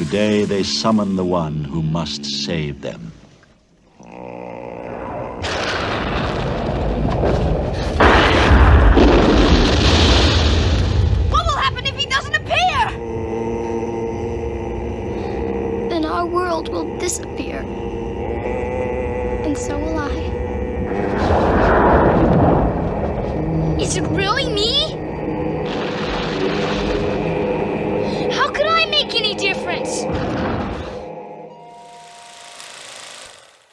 Today they summon the one who must save them. What will happen if he doesn't appear? Then our world will disappear. And so will I. Is it really me? How could I make any difference?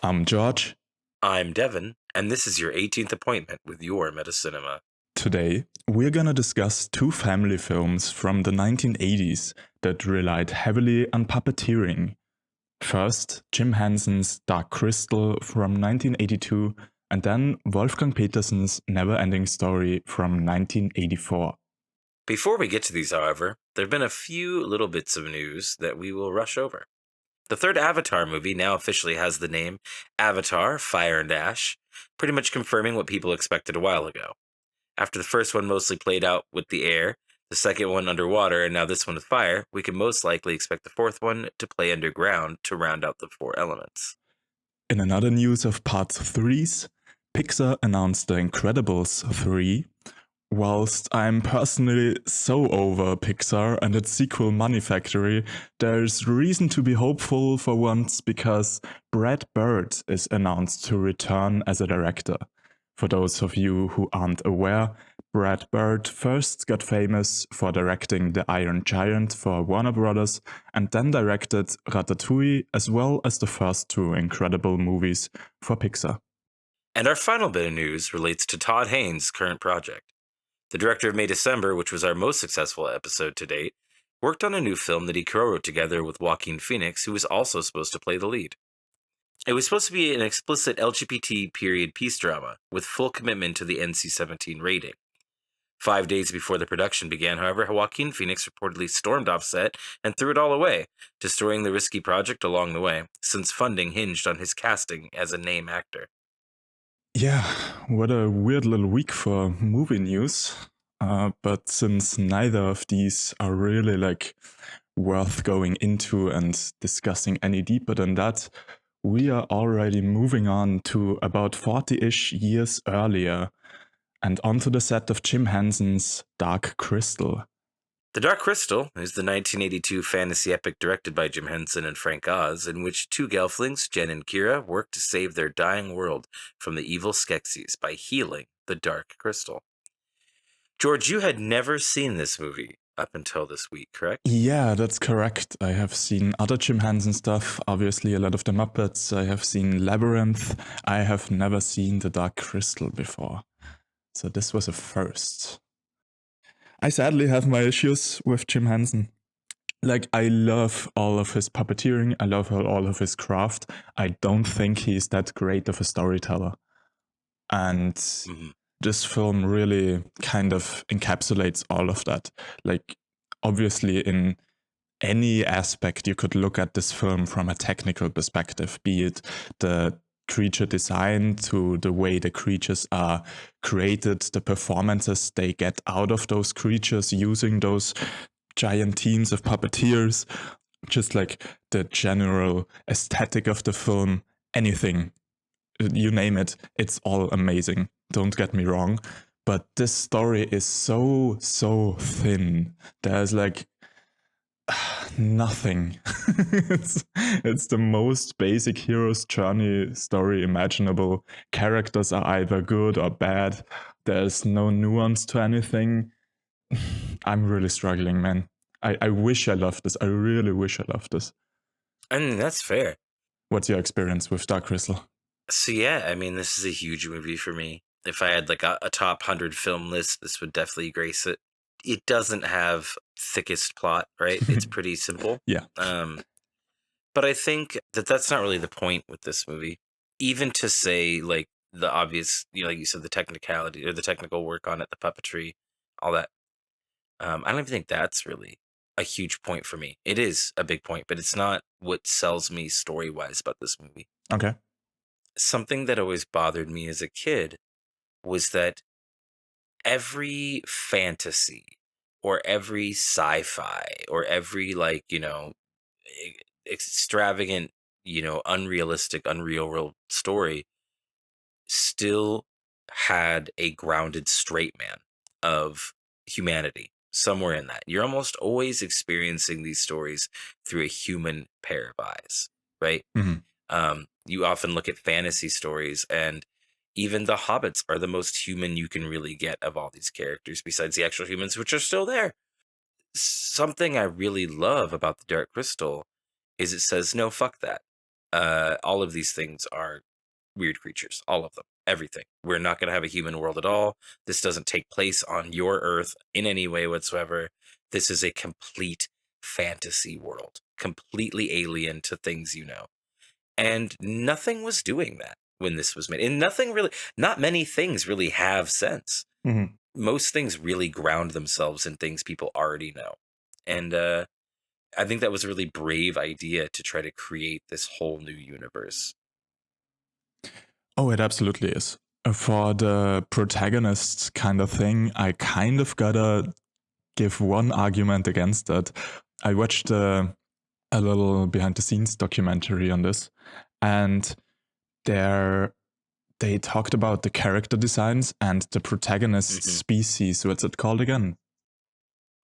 I'm George. I'm Devyn, and this is your 18th appointment with your Medicinema. Today, we're gonna discuss two family films from the 1980s that relied heavily on puppeteering. First, Jim Henson's Dark Crystal from 1982, and then Wolfgang Petersen's NeverEnding Story from 1984. Before we get to these, however, there have been a few little bits of news that we will rush over. The third Avatar movie now officially has the name Avatar: Fire and Ash, pretty much confirming what people expected a while ago. After the first one mostly played out with the air, the second one underwater, and now this one with fire, we can most likely expect the fourth one to play underground to round out the four elements. In another news of Part 3s, Pixar announced The Incredibles 3. Whilst I'm personally so over Pixar and its sequel Money Factory, there's reason to be hopeful for once because Brad Bird is announced to return as a director. For those of you who aren't aware, Brad Bird first got famous for directing The Iron Giant for Warner Brothers and then directed Ratatouille as well as the first two Incredible movies for Pixar. And our final bit of news relates to Todd Haynes' current project. The director of May December, which was our most successful episode to date, worked on a new film that he co-wrote together with Joaquin Phoenix, who was also supposed to play the lead. It was supposed to be an explicit LGBT period peace drama with full commitment to the NC-17 rating. 5 days before the production began, however, Joaquin Phoenix reportedly stormed off set and threw it all away, destroying the risky project along the way, since funding hinged on his casting as a name actor. Yeah, what a weird little week for movie news. But since neither of these are really worth going into and discussing any deeper than that, we are already moving on to about 40-ish years earlier and onto the set of Jim Henson's Dark Crystal. The Dark Crystal is the 1982 fantasy epic directed by Jim Henson and Frank Oz, in which two gelflings, Jen and Kira, work to save their dying world from the evil Skeksis by healing the Dark Crystal. George, you had never seen this movie up until this week, correct? Yeah, that's correct. I have seen other Jim Henson stuff, obviously a lot of the Muppets. I have seen Labyrinth. I have never seen The Dark Crystal before. So this was a first. I sadly have my issues with Jim Henson. I love all of his puppeteering. I love all of his craft. I don't think he's that great of a storyteller. And this film really kind of encapsulates all of that. Obviously, in any aspect, you could look at this film from a technical perspective, be it the creature design to the way the creatures are created, the performances they get out of those creatures using those giant teams of puppeteers, just the general aesthetic of the film, anything, you name it, it's all amazing. Don't get me wrong. But this story is so thin. There's nothing. it's the most basic hero's journey story imaginable. Characters are either good or bad. There's no nuance to anything. I'm really struggling, man. I wish I loved this. I really wish I loved this. I mean, that's fair. What's your experience with Dark Crystal? So yeah, I mean, this is a huge movie for me. If I had a top 100 film list, this would definitely grace it. It doesn't have thickest plot, right? It's pretty simple. Yeah. But I think that's not really the point with this movie. Even to say the obvious, like you said, the technicality or the technical work on it, the puppetry, all that. I don't even think that's really a huge point for me. It is a big point, but it's not what sells me story-wise about this movie. Okay. Something that always bothered me as a kid was that every fantasy or every sci-fi or every extravagant, unrealistic, unreal world story still had a grounded straight man of humanity somewhere in that. You're almost always experiencing these stories through a human pair of eyes, right? Mhm. You often look at fantasy stories, and even the hobbits are the most human you can really get of all these characters, besides the actual humans, which are still there. Something I really love about the Dark Crystal is it says, no, fuck that. All of these things are weird creatures, all of them, everything. We're not going to have a human world at all. This doesn't take place on your Earth in any way whatsoever. This is a complete fantasy world, completely alien to things you know. And nothing was doing that when this was made. And not many things really have sense. Mhm. Most things really ground themselves in things people already know. And I think that was a really brave idea to try to create this whole new universe. Oh, it absolutely is. For the protagonist kind of thing, I kind of gotta give one argument against that. I watched a little behind the scenes documentary on this, and there they talked about the character designs and the protagonist species. What's it called again?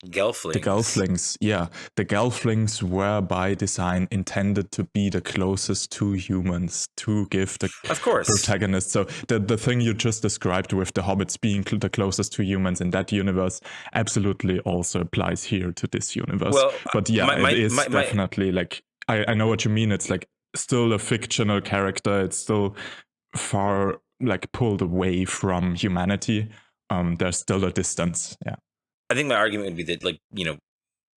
Gelflings. The Gelflings, yeah. The Gelflings were by design intended to be the closest to humans, to give the protagonist. So the thing you just described with the hobbits being the closest to humans in that universe absolutely also applies here to this universe. Well, but yeah, it is definitely like, I know what you mean. It's like still a fictional character. It's still far like pulled away from humanity. There's still a distance, yeah. I think my argument would be that, like,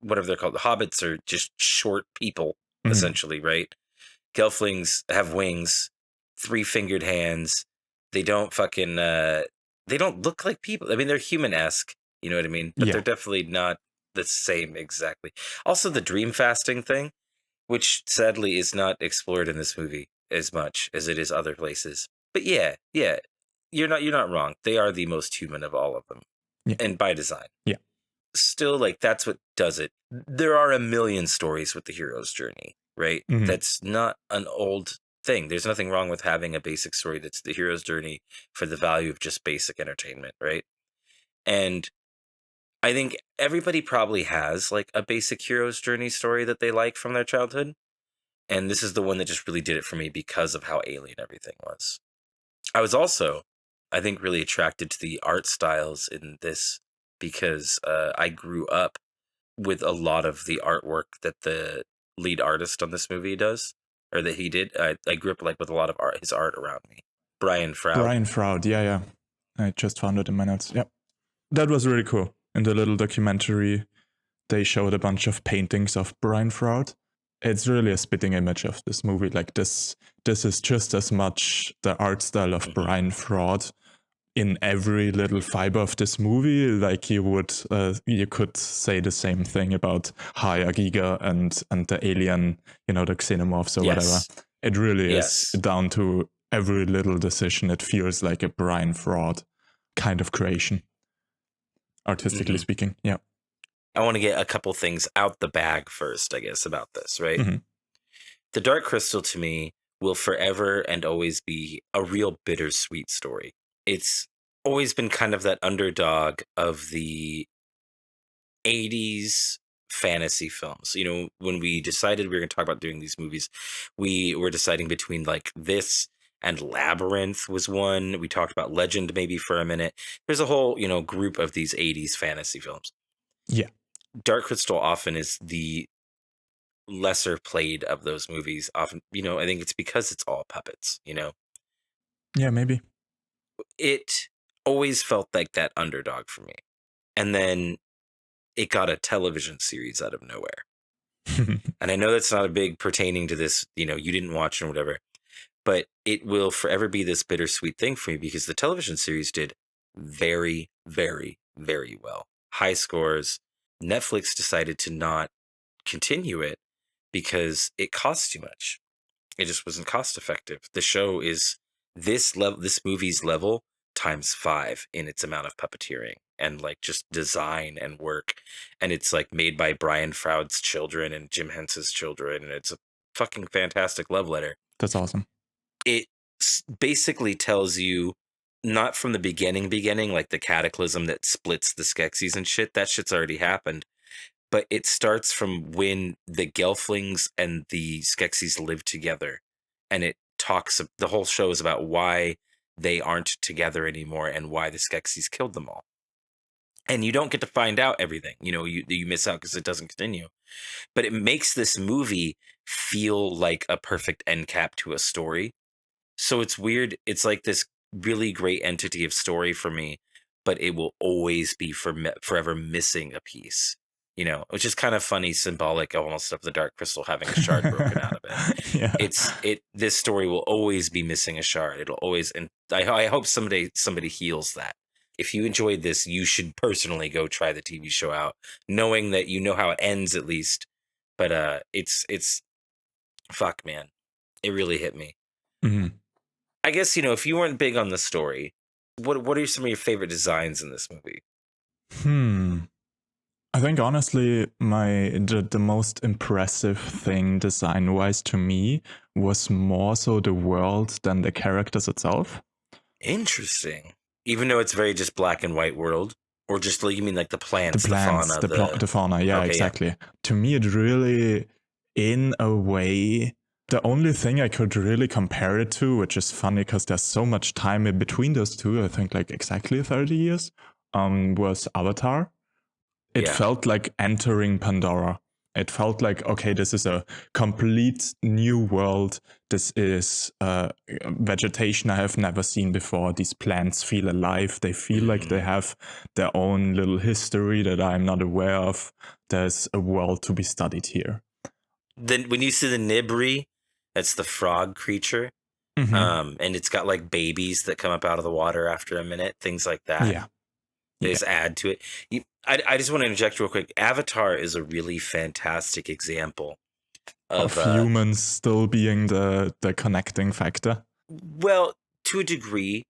whatever they're called, the hobbits are just short people, essentially, right? Gelflings have wings, 3-fingered hands. They don't they don't look like people. I mean, they're human-esque, you know what I mean? But they're definitely not the same exactly. Also, the dream fasting thing, which sadly is not explored in this movie as much as it is other places. But yeah, you're not wrong. They are the most human of all of them. And by design. Yeah. Still, like, that's what does it. There are a million stories with the hero's journey, right? That's not an old thing. There's nothing wrong with having a basic story that's the hero's journey for the value of just basic entertainment, right? And I think everybody probably has, like, a basic hero's journey story that they like from their childhood. And this is the one that just really did it for me because of how alien everything was. I was also, I think, really attracted to the art styles in this because I grew up with a lot of the artwork that the lead artist on this movie does, or that he did. I grew up like with a lot of his art around me. Brian Froud. Yeah. I just found it in my notes. Yep. That was really cool. In the little documentary, they showed a bunch of paintings of Brian Froud. It's really a spitting image of this movie. Like this is just as much the art style of Brian Froud in every little fiber of this movie. Like you could say the same thing about High Giga and the alien, the xenomorphs or whatever. It really is down to every little decision. It feels like a Brian Froud kind of creation, artistically speaking. Yeah. I want to get a couple things out the bag first, I guess, about this, right? The Dark Crystal, to me, will forever and always be a real bittersweet story. It's always been kind of that underdog of the 80s fantasy films. When we decided we were going to talk about doing these movies, we were deciding between like this and Labyrinth was one. We talked about Legend maybe for a minute. There's a whole, group of these 80s fantasy films. Yeah. Dark Crystal often is the lesser played of those movies. Often, I think it's because it's all puppets, Yeah, maybe. It always felt like that underdog for me. And then it got a television series out of nowhere. And I know that's not a big pertaining to this, you didn't watch it or whatever, but it will forever be this bittersweet thing for me because the television series did very, very, very well. High scores. Netflix decided to not continue it because it costs too much. It just wasn't cost effective. The show is this movie's level times 5 in its amount of puppeteering and like just design and work. And it's like made by Brian Froud's children and Jim Henson's children, and it's a fucking fantastic love letter. That's awesome. It basically tells you, not from the beginning, like the cataclysm that splits the Skeksis and shit. That shit's already happened. But it starts from when the Gelflings and the Skeksis live together. And it talks, the whole show is about why they aren't together anymore and why the Skeksis killed them all. And you don't get to find out everything. You know, you miss out because it doesn't continue. But it makes this movie feel like a perfect end cap to a story. So it's weird. It's like this really great entity of story for me, but it will always be forever missing a piece. You know, which is kind of funny, symbolic, almost of the Dark Crystal having a shard broken out of it. Yeah. This story will always be missing a shard. It'll always, and I hope someday somebody heals that. If you enjoyed this, you should personally go try the TV show out, knowing that you know how it ends at least. But it's fuck, man, it really hit me. Mm-hmm. I guess, you know, if you weren't big on the story, what are some of your favorite designs in this movie? I think honestly, the most impressive thing design-wise to me was more so the world than the characters itself. Interesting. Even though it's very just black and white world, or just you mean like the plants, the fauna, the fauna. Yeah, okay, exactly. Yeah. To me, it really, in a way, the only thing I could really compare it to, which is funny because there's so much time in between those two, I think like exactly 30 years, was Avatar. It felt like entering Pandora. It felt like, okay, this is a complete new world. This is vegetation I have never seen before. These plants feel alive. They feel like they have their own little history that I'm not aware of. There's a world to be studied here. Then when you see the Nibri, that's the frog creature. Mm-hmm. And it's got like babies that come up out of the water after a minute, things like that. Yeah. They just add to it. I just want to interject real quick. Avatar is a really fantastic example of humans still being the connecting factor. Well, to a degree,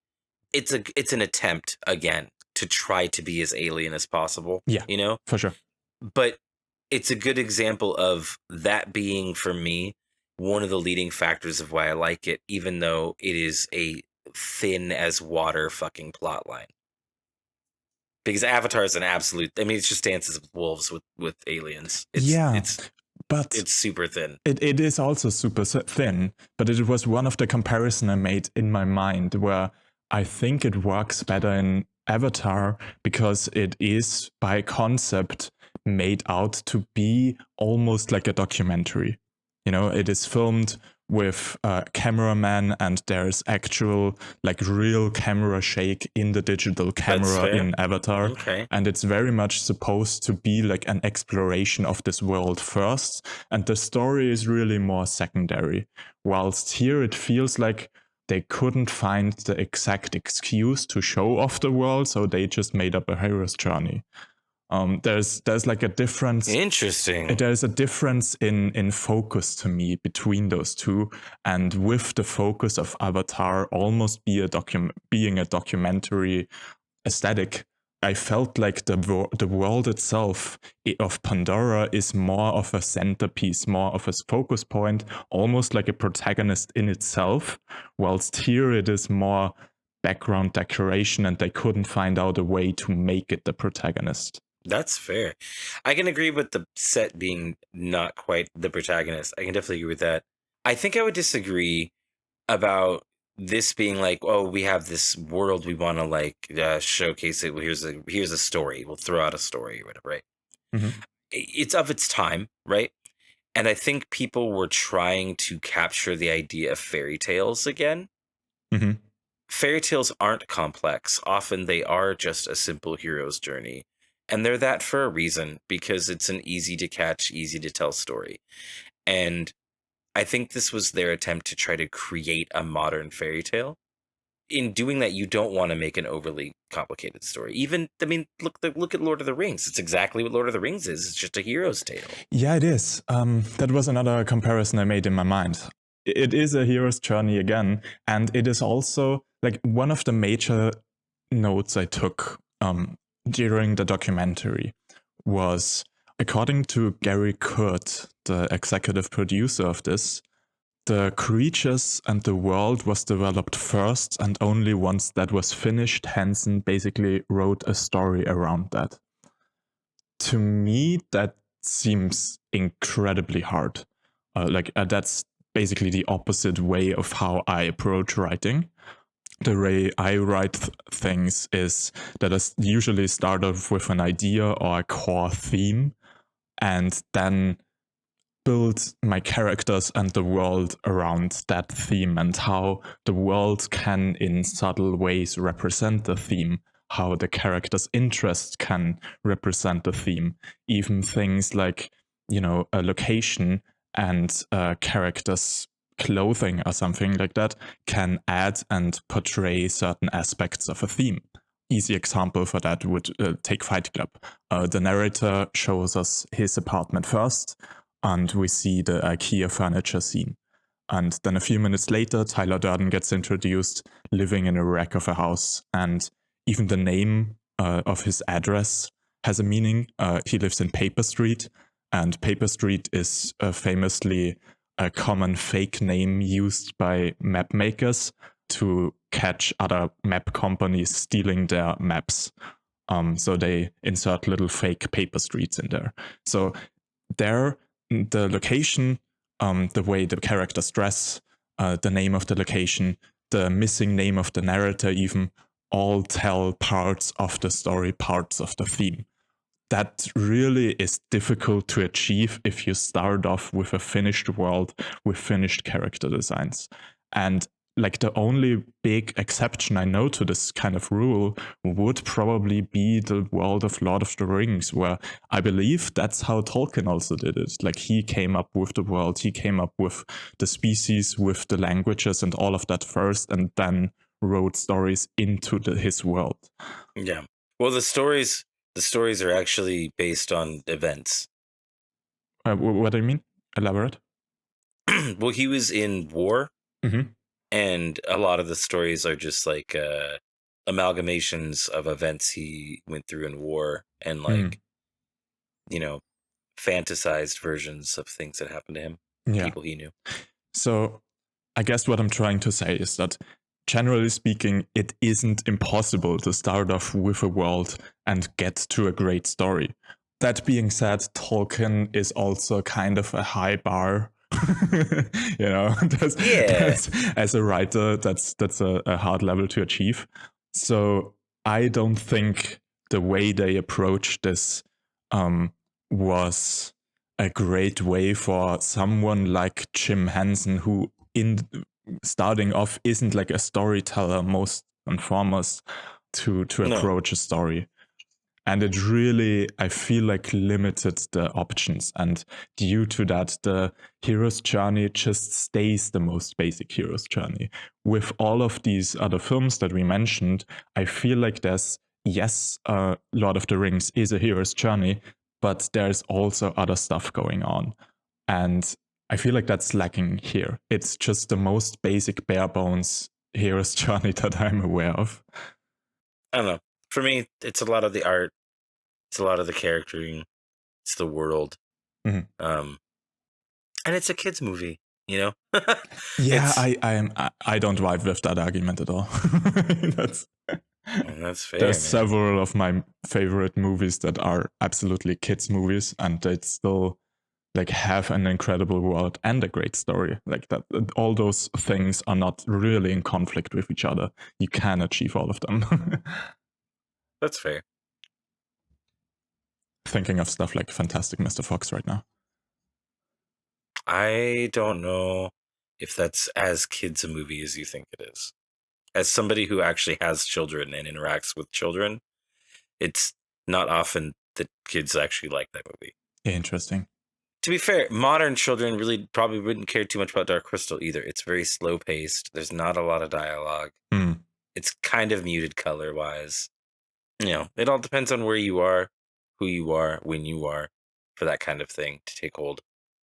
it's an attempt again to try to be as alien as possible. Yeah, you know, for sure. But it's a good example of that being, for me, one of the leading factors of why I like it, even though it is a thin as water fucking plot line. Because Avatar is an absolute, I mean, it's just Dances with Wolves with aliens. But it's super thin. It is also super thin, but it was one of the comparison I made in my mind where I think it works better in Avatar because it is by concept made out to be almost like a documentary. You know, it is filmed with a cameraman and there's actual like real camera shake in the digital camera in Avatar. Okay. And it's very much supposed to be like an exploration of this world first. And the story is really more secondary. Whilst here it feels like they couldn't find the exact excuse to show off the world, so they just made up a hero's journey. There's like a difference. Interesting. There's a difference in focus to me between those two, and with the focus of Avatar almost being a documentary aesthetic, I felt like the world itself of Pandora is more of a centerpiece, more of a focus point, almost like a protagonist in itself, whilst here it is more background decoration and they couldn't find out a way to make it the protagonist. That's fair. I can agree with the set being not quite the protagonist. I can definitely agree with that. I think I would disagree about this being like, oh, we have this world we want to like showcase it. Well, here's a story. We'll throw out a story or whatever, right? Mm-hmm. It's of its time, right? And I think people were trying to capture the idea of fairy tales again. Mm-hmm. Fairy tales aren't complex. Often they are just a simple hero's journey. And they're that for a reason, because it's an easy to catch, easy to tell story. And I think this was their attempt to try to create a modern fairy tale. In doing that, you don't want to make an overly complicated story. Even, I mean, look at Lord of the Rings. It's exactly what Lord of the Rings is. It's just a hero's tale. Yeah, it is. That was another comparison I made in my mind. It is a hero's journey again. And it is also like one of the major notes I took during the documentary was, according to Gary Kurt, the executive producer of this, the creatures and the world was developed first, and only once that was finished, Henson basically wrote a story around that. To me, that seems incredibly hard. That's basically the opposite way of how I approach writing. The way I write things is that I usually start off with an idea or a core theme, and then build my characters and the world around that theme, and how the world can in subtle ways represent the theme, how the characters' interests can represent the theme. Even things like, a location and a character's clothing or something like that can add and portray certain aspects of a theme. Easy example for that would take Fight Club. The narrator shows us his apartment first, and we see the IKEA furniture scene. And then a few minutes later, Tyler Durden gets introduced living in a wreck of a house. And even the name of his address has a meaning. He lives in Paper Street, and Paper Street is famously a common fake name used by map makers to catch other map companies stealing their maps. So they insert little fake paper streets in there. So there, the location, the way the characters dress, the name of the location, the missing name of the narrator even, all tell parts of the story, parts of the theme. That really is difficult to achieve if you start off with a finished world, with finished character designs. And like the only big exception I know to this kind of rule would probably be the world of Lord of the Rings, where I believe that's how Tolkien also did it. Like, he came up with the world, he came up with the species, with the languages and all of that first, and then wrote stories into his world. Yeah. Well, the stories are actually based on events. What do you mean? Elaborate. Well, he was in war. Mm-hmm. And a lot of the stories are just like amalgamations of events he went through in war, and like, fantasized versions of things that happened to him, people he knew. So I guess what I'm trying to say is that, generally speaking, it isn't impossible to start off with a world and get to a great story. That being said, Tolkien is also kind of a high bar. As a writer, that's a hard level to achieve. So I don't think the way they approached this was a great way for someone like Jim Henson, who in starting off isn't like a storyteller most and foremost, to approach a story. And it really, I feel like, limited the options. And due to that, the hero's journey just stays the most basic hero's journey. With all of these other films that we mentioned, I feel like there's, yes, Lord of the Rings is a hero's journey, but there's also other stuff going on. And I feel like that's lacking here. It's just the most basic, bare bones hero's journey that I'm aware of. I don't know. For me, it's a lot of the art. It's a lot of the charactering. It's the world. Mm-hmm. And it's a kid's movie, Yeah, I don't vibe with that argument at all. That's fair. There's several of my favorite movies that are absolutely kids movies, and they still like have an incredible world and a great story. Like that, all those things are not really in conflict with each other. You can achieve all of them. That's fair. Thinking of stuff like Fantastic Mr. Fox right now. I don't know if that's as kids a movie as you think it is. As somebody who actually has children and interacts with children, it's not often that kids actually like that movie. Interesting. To be fair, modern children really probably wouldn't care too much about Dark Crystal either. It's very slow paced. There's not a lot of dialogue. It's kind of muted color wise. It all depends on where you are, who you are, when you are, for that kind of thing to take hold.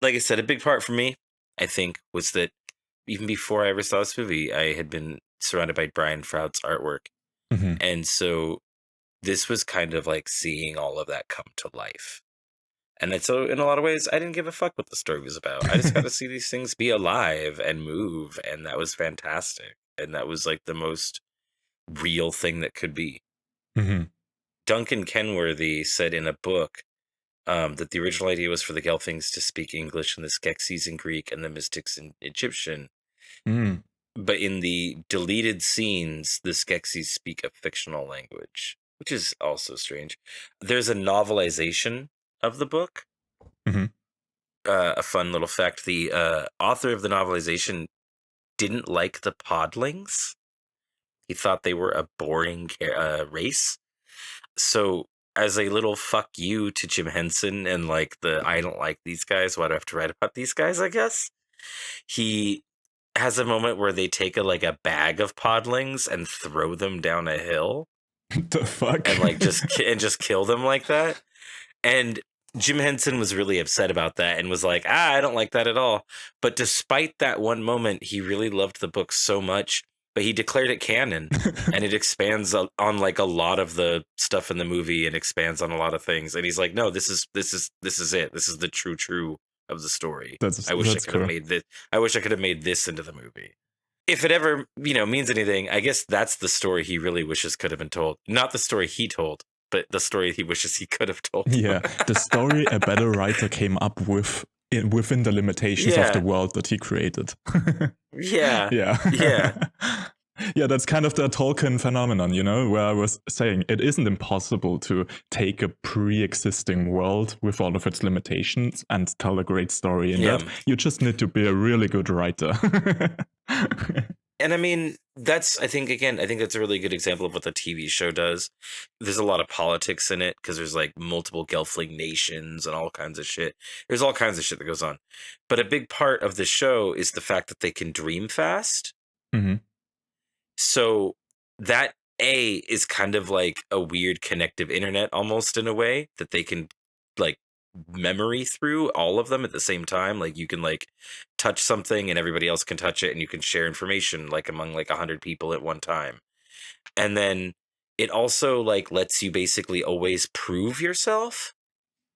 Like I said, a big part for me, I think, was that even before I ever saw this movie, I had been surrounded by Brian Froud's artwork. And so this was kind of like seeing all of that come to life. And so in a lot of ways, I didn't give a fuck what the story was about. I just got to see these things be alive and move. And that was fantastic. And that was like the most real thing that could be. Duncan Kenworthy said in a book that the original idea was for the Gelflings to speak English and the Skeksis in Greek and the Mystics in Egyptian. But in the deleted scenes, the Skeksis speak a fictional language, which is also strange. There's a novelization of the book. A fun little fact, the author of the novelization didn't like the podlings. He thought they were a boring race. So as a little fuck you to Jim Henson and like I don't like these guys, why do I have to write about these guys, I guess? He has a moment where they take a bag of podlings and throw them down a hill. The fuck? And like just kill them like that. And Jim Henson was really upset about that and was like, I don't like that at all. But despite that one moment, he really loved the book so much, but he declared it canon. And it expands on like a lot of the stuff in the movie and expands on a lot of things. And he's like, no, this is it. This is the true of the story. I wish I could have made this. I wish I could have made this into the movie. If it ever, means anything, I guess that's the story he really wishes could have been told. Not the story he told, but the story he wishes he could have told. Yeah, the story a better writer came up with within the limitations of the world that he created. Yeah. Yeah, that's kind of the Tolkien phenomenon, where I was saying it isn't impossible to take a pre-existing world with all of its limitations and tell a great story in that. You just need to be a really good writer. And I mean, I think that's a really good example of what the TV show does. There's a lot of politics in it because there's like multiple Gelfling nations and all kinds of shit. There's all kinds of shit that goes on. But a big part of the show is the fact that they can dream fast. So that is kind of like a weird connective internet almost in a way that they can like memory through all of them at the same time. Like you can like touch something and everybody else can touch it and you can share information like among like 100 people at one time. And then it also like lets you basically always prove yourself.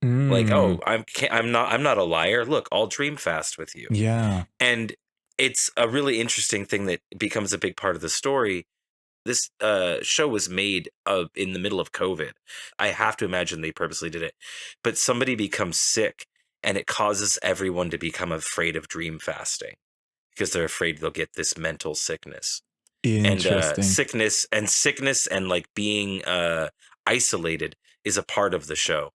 Like, oh, I'm not a liar. Look, I'll dream fast with you. Yeah. And it's a really interesting thing that becomes a big part of the story. This show was made in the middle of COVID. I have to imagine they purposely did it. But somebody becomes sick and it causes everyone to become afraid of dream fasting because they're afraid they'll get this mental sickness. Interesting. And sickness and like being isolated is a part of the show.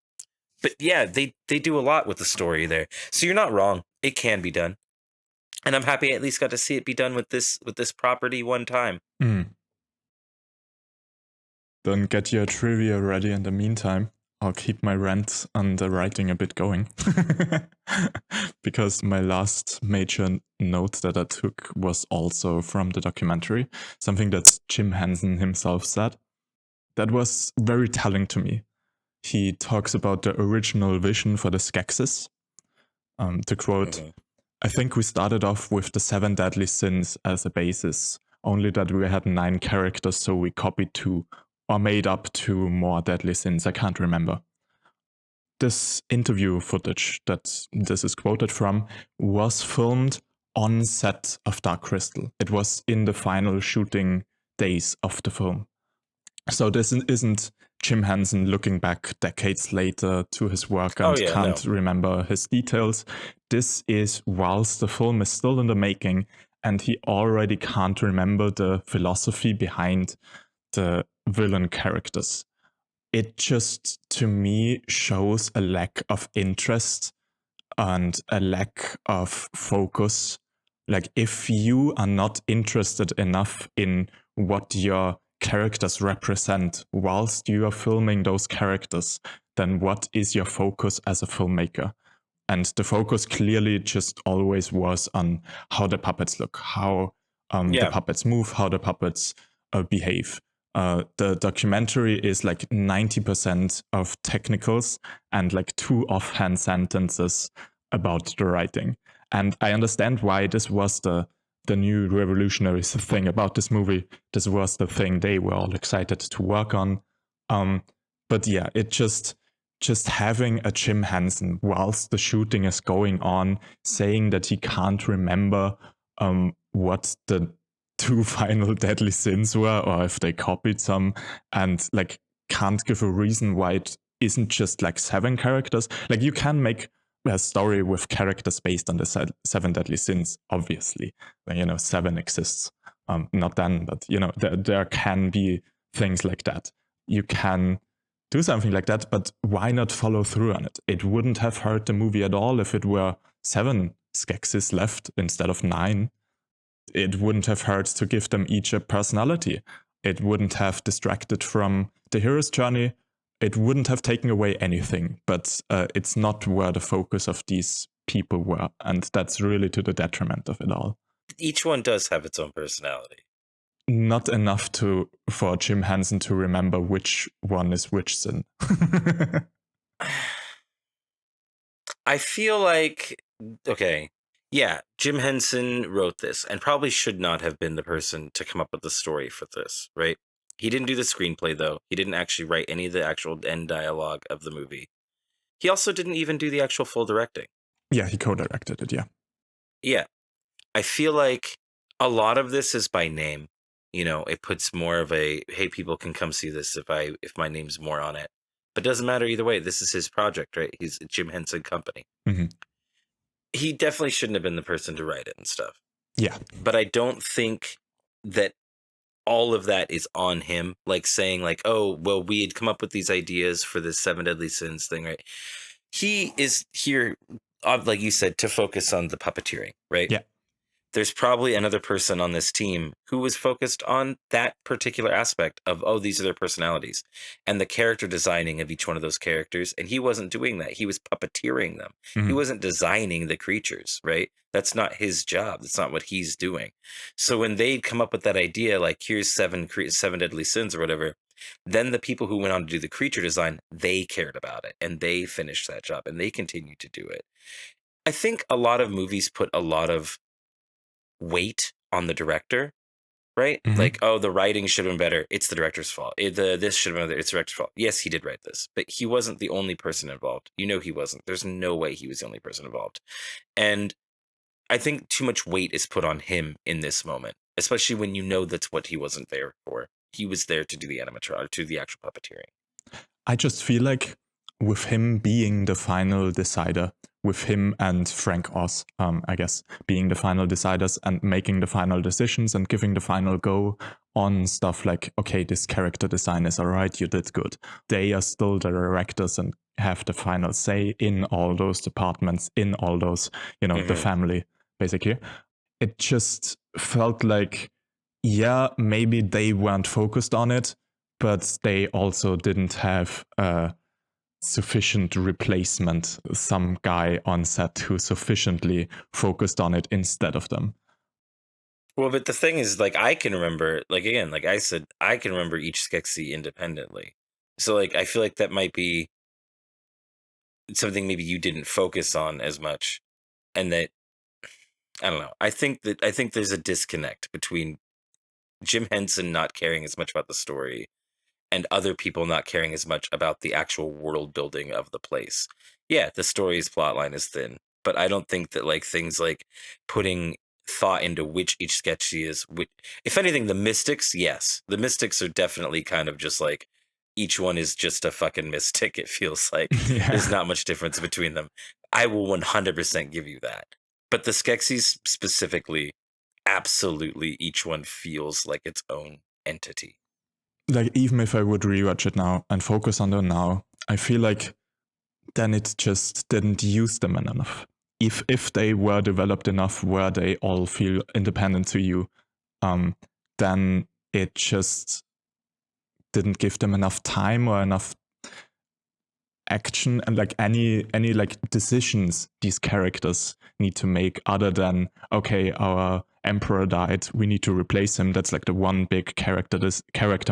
But yeah, they do a lot with the story there. So you're not wrong. It can be done. And I'm happy I at least got to see it be done with this property one time. Then get your trivia ready in the meantime. I'll keep my rant on the writing a bit going. Because my last major note that I took was also from the documentary, something that Jim Henson himself said. That was very telling to me. He talks about the original vision for the Skeksis. To quote, I think we started off with the 7 deadly sins as a basis, only that we had 9 characters, so we copied 2 or made up 2 more deadly sins. I can't remember. This interview footage that this is quoted from was filmed on set of Dark Crystal. It was in the final shooting days of the film. So this isn't Jim Henson looking back decades later to his work and can't remember his details. This is whilst the film is still in the making and he already can't remember the philosophy behind the villain characters. It just, to me, shows a lack of interest and a lack of focus. Like, if you are not interested enough in what your characters represent whilst you are filming those characters, then what is your focus as a filmmaker? And the focus clearly just always was on how the puppets look, how the puppets move, how the puppets behave. The documentary is like 90% of technicals and like 2 offhand sentences about the writing. And I understand why this was the the new revolutionary thing about this movie. This was the thing they were all excited to work on. But yeah, it just having a Jim Henson whilst the shooting is going on, saying that he can't remember what the 2 final deadly sins were, or if they copied some, and like can't give a reason why it isn't just like 7 characters. Like, you can make a story with characters based on the 7 deadly sins, obviously. 7 exists. Not then, but there can be things like that. You can do something like that, but why not follow through on it? It wouldn't have hurt the movie at all if it were 7 Skeksis left instead of 9. It wouldn't have hurt to give them each a personality. It wouldn't have distracted from the hero's journey. It wouldn't have taken away anything, but it's not where the focus of these people were, and that's really to the detriment of it all. Each one does have its own personality. Not enough for Jim Henson to remember which one is which sin. I feel like, okay, yeah, Jim Henson wrote this and probably should not have been the person to come up with the story for this, right? He didn't do the screenplay, though. He didn't actually write any of the actual end dialogue of the movie. He also didn't even do the actual full directing. Yeah, he co-directed it, yeah. Yeah. I feel like a lot of this is by name. It puts more of a, hey, people can come see this if my name's more on it. But it doesn't matter either way. This is his project, right? He's a Jim Henson company. Mm-hmm. He definitely shouldn't have been the person to write it and stuff. Yeah. But I don't think that all of that is on him, like saying like, oh, well, we had come up with these ideas for this 7 deadly sins thing, right? He is here, like you said, to focus on the puppeteering, right? Yeah. There's probably another person on this team who was focused on that particular aspect of, oh, these are their personalities and the character designing of each one of those characters. And he wasn't doing that. He was puppeteering them. Mm-hmm. He wasn't designing the creatures, right? That's not his job. That's not what he's doing. So when they come up with that idea, like here's 7 deadly sins or whatever, then the people who went on to do the creature design, they cared about it and they finished that job and they continued to do it. I think a lot of movies put a lot of weight on the director, right? Mm-hmm. Like, oh, the writing should have been better. It's the director's fault. This should have been better. It's the director's fault. Yes, he did write this, but he wasn't the only person involved. He wasn't. There's no way he was the only person involved. And I think too much weight is put on him in this moment, especially when that's what he wasn't there for. He was there to do the animatronic, to the actual puppeteering. I just feel like with him being the final decider, with him and Frank Oz, I guess, being the final deciders and making the final decisions and giving the final go on stuff like, okay, this character design is all right, you did good. They are still the directors and have the final say in all those departments, in all those, the family, basically. It just felt like, yeah, maybe they weren't focused on it, but they also didn't have sufficient replacement, some guy on set who sufficiently focused on it instead of them. Well, but the thing is, like, I can remember, like, again, like I said, I can remember each Skeksis independently. So, like, I feel like that might be something maybe you didn't focus on as much. And that, I don't know. I think there's a disconnect between Jim Henson not caring as much about the story and other people not caring as much about the actual world building of the place. Yeah, the story's plotline is thin, but I don't think that like things like putting thought into which each Skeksis is, if anything, the mystics, yes. The mystics are definitely kind of just like, each one is just a fucking mystic, it feels like. Yeah. There's not much difference between them. I will 100% give you that. But the Skeksis specifically, absolutely, each one feels like its own entity. Like, even if I would rewatch it now and focus on them now, I feel like then it just didn't use them enough. If they were developed enough where they all feel independent to you, then it just didn't give them enough time or enough action and like any like decisions these characters need to make other than, okay, our emperor died, we need to replace him. That's like the one big character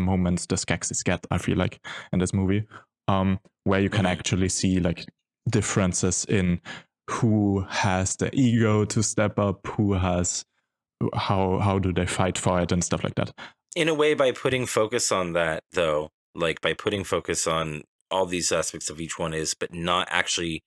moment the Skeksis get, I feel like, in this movie, where you can actually see like differences in who has the ego to step up, who has how do they fight for it and stuff like that. In a way, by putting focus on that, though, like by putting focus on all these aspects of each one but not actually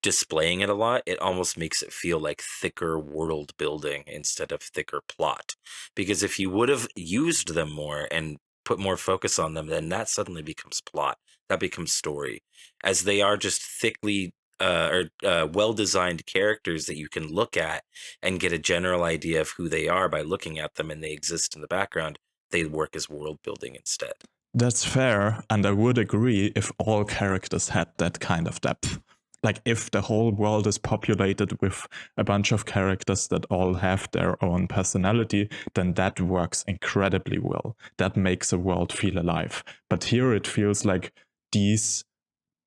displaying it a lot, it almost makes it feel like thicker world building instead of thicker plot. Because if you would have used them more and put more focus on them, then that suddenly becomes plot. That becomes story. As they are just thickly well-designed characters that you can look at and get a general idea of who they are by looking at them, and they exist in the background, they work as world building instead. That's fair, and I would agree if all characters had that kind of depth. Like if the whole world is populated with a bunch of characters that all have their own personality, then that works incredibly well. That makes a world feel alive. But here it feels like these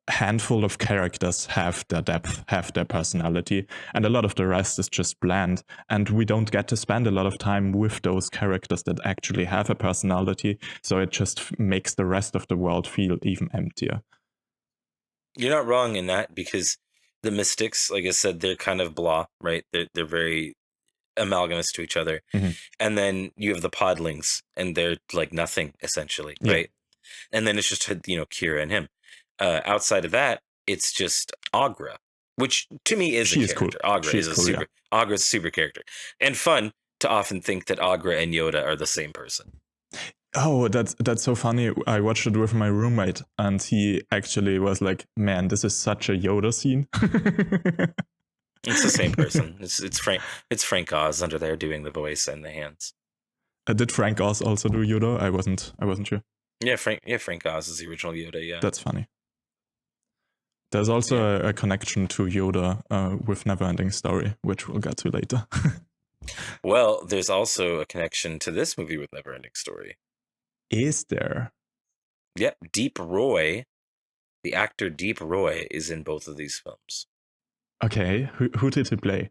handful of characters have their depth, have their personality, and a lot of the rest is just bland, and we don't get to spend a lot of time with those characters that actually have a personality, so it just makes the rest of the world feel even emptier. You're not wrong in that, because the mystics, like I said, they're kind of blah, right? They're very amalgamous to each other. Mm-hmm. And then you have the podlings, and they're like nothing, essentially, right? And then it's just, Kira and him. Outside of that, it's just Agra, which to me is a character. Cool. Agra's a super character. And fun to often think that Agra and Yoda are the same person. Oh, that's so funny. I watched it with my roommate, and he actually was like, man, this is such a Yoda scene. It's the same person. It's Frank Oz under there doing the voice and the hands. Did Frank Oz also do Yoda? I wasn't sure. Yeah, Frank Oz is the original Yoda, yeah. That's funny. There's also a connection to Yoda with NeverEnding Story, which we'll get to later. Well, there's also a connection to this movie with NeverEnding Story. Is there? Yep, Deep Roy, the actor Deep Roy, is in both of these films. Okay, who did he play?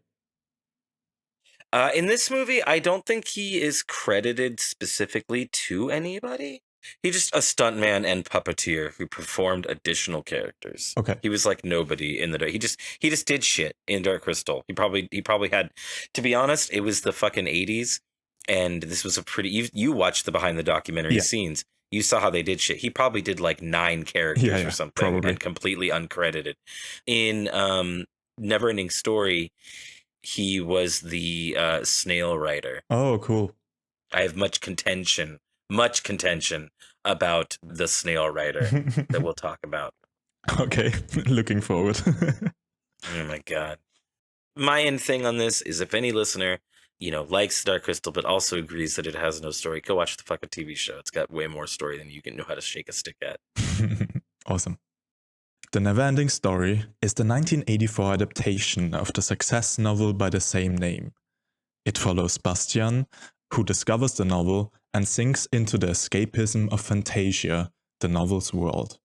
In this movie, I don't think he is credited specifically to anybody. He's just a stuntman and puppeteer who performed additional characters. Okay. He was like nobody in the dark. He just did shit in Dark Crystal. He probably had, to be honest, it was the fucking 80s, and this was a pretty. You watched the behind the documentary scenes. You saw how they did shit. He probably did like 9 characters or something, probably. And completely uncredited. In NeverEnding Story, he was the snail rider. Oh, cool. I have much contention about the snail rider that we'll talk about. Okay, looking forward. Oh my god. My end thing on this is, if any listener, likes Dark Crystal but also agrees that it has no story, go watch the fucking TV show. It's got way more story than you can know how to shake a stick at. Awesome. The NeverEnding Story is the 1984 adaptation of the success novel by the same name. It follows Bastian, who discovers the novel and sinks into the escapism of Fantasia, the novel's world.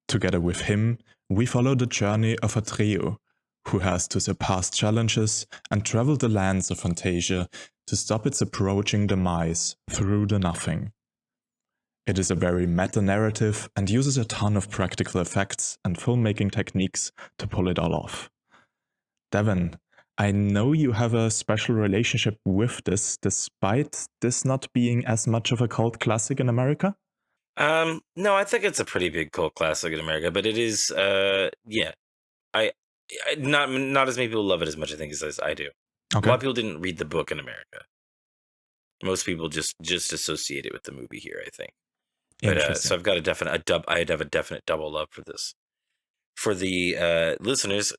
Together with him, we follow the journey of a trio, who has to surpass challenges and travel the lands of Fantasia to stop its approaching demise through the nothing. It is a very meta-narrative and uses a ton of practical effects and filmmaking techniques to pull it all off. Devyn, I know you have a special relationship with this, despite this not being as much of a cult classic in America? No, I think it's a pretty big cult classic in America, but it is, not as many people love it as much, I think, as I do. Okay. A lot of people didn't read the book in America. Most people just associate it with the movie here, I think. But so I've got I'd have a definite double love for this. For the listeners,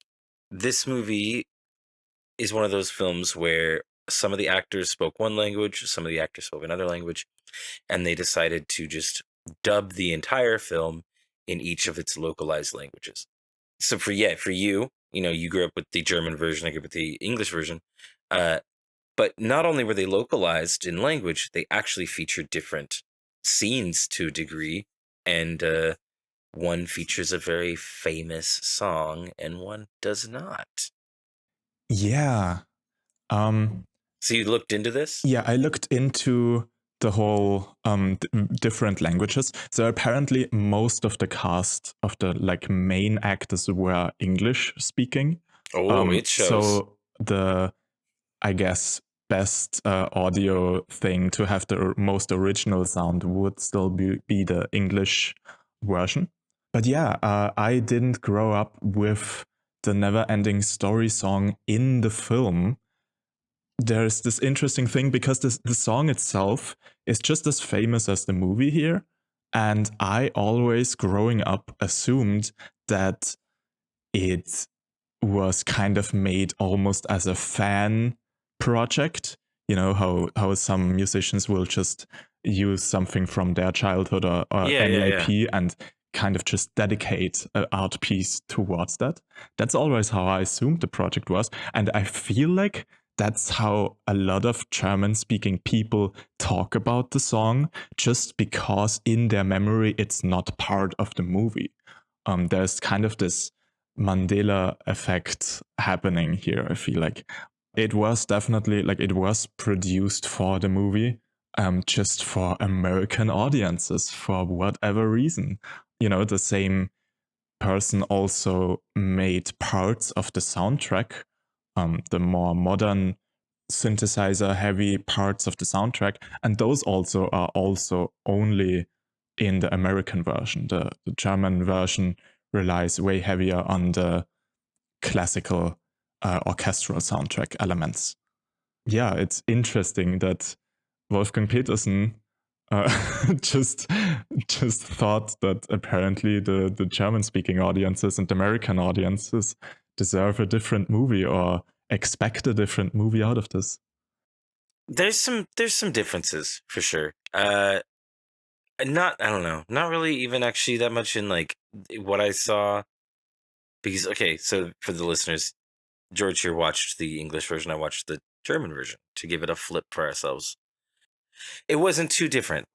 this movie is one of those films where some of the actors spoke one language, some of the actors spoke another language, and they decided to just dub the entire film in each of its localized languages. So for you, you grew up with the German version, I grew up with the English version, but not only were they localized in language, they actually featured different scenes to a degree, and one features a very famous song and one does not. Yeah. So you looked into this? Yeah, I looked into the whole different languages. So apparently most of the cast of the main actors were English speaking. Oh, it shows. So I guess best audio thing to have the most original sound would still be the English version. But yeah, I didn't grow up with the NeverEnding Story song in the film. There's this interesting thing because the song itself is just as famous as the movie here. And I always, growing up, assumed that it was kind of made almost as a fan project. You know, how some musicians will just use something from their childhood or any IP and kind of just dedicate an art piece towards that. That's always how I assumed the project was. And I feel like that's how a lot of German-speaking people talk about the song, just because in their memory it's not part of the movie. There's kind of this Mandela effect happening here. I feel like it was definitely like it was produced for the movie, just for American audiences for whatever reason. You know, the same person also made parts of the soundtrack, the more modern synthesizer heavy parts of the soundtrack, and those also are also only in the American version. The German version relies way heavier on the classical orchestral soundtrack elements. Yeah, it's interesting that Wolfgang Petersen just thought that apparently the German-speaking audiences and American audiences deserve a different movie or expect a different movie out of this. There's some differences for sure. I don't know, not really even actually that much in like what I saw, because okay, so for the listeners, George here watched the English version, I watched the German version to give it a flip for ourselves. It wasn't too different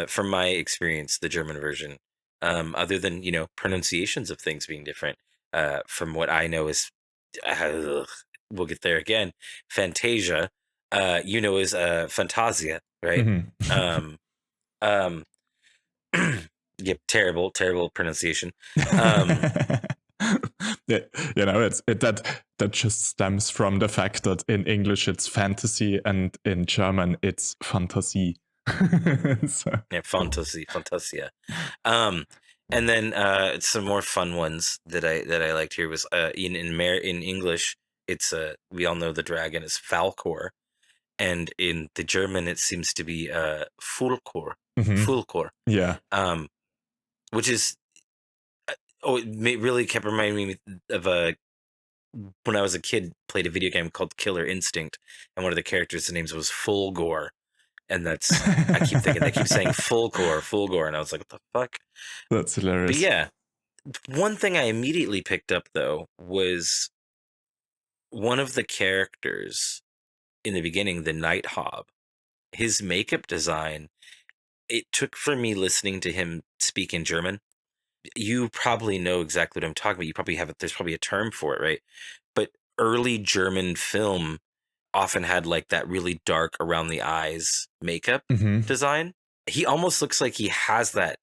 from my experience, the German version, other than, you know, pronunciations of things being different. From what I know is, we'll get there again, Fantasia, you know, is Fantasia, right? Mm-hmm. Yep, terrible pronunciation. Yeah, you know, that just stems from the fact that in English it's fantasy and in German it's Fantasie. So. Yeah, Fantasia. And then some more fun ones that I liked here was in English it's we all know the dragon is Falkor, and in the German it seems to be Fulkor. Mm-hmm. Fulkor. Yeah. Which is it really kept reminding me of when I was a kid, played a video game called Killer Instinct, and one of the characters' names was Fulgor. And that's, I keep thinking, they keep saying Fulgor, and I was like, what the fuck? That's hilarious. But yeah, one thing I immediately picked up, though, was one of the characters in the beginning, the Night Hob, his makeup design, it took for me listening to him speak in German. You probably know exactly what I'm talking about. You probably have it. There's probably a term for it, right? But early German film often had like that really dark around the eyes makeup design. He almost looks like he has that,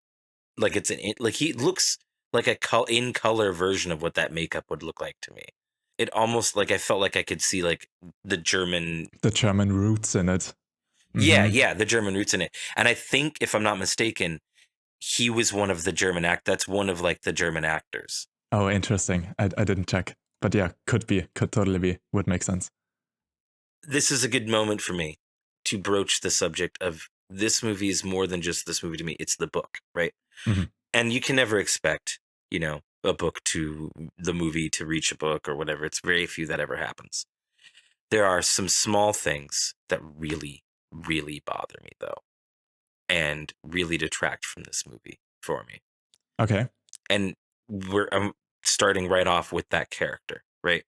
like it's like he looks like a in color version of what that makeup would look like to me. It almost like I felt like I could see like the German roots in it. Yeah, the German roots in it. And I think, if I'm not mistaken, he was one of the German that's one of like the German actors. Oh, interesting. I didn't check, but yeah, could totally be, would make sense. This is a good moment for me to broach the subject of this movie is more than just this movie to me. It's the book, right? Mm-hmm. And you can never expect, you know, a book to the movie to reach a book or whatever. It's very few that ever happens. There are some small things that really, really bother me, though, and really detract from this movie for me. Okay. And I'm starting right off with that character, right?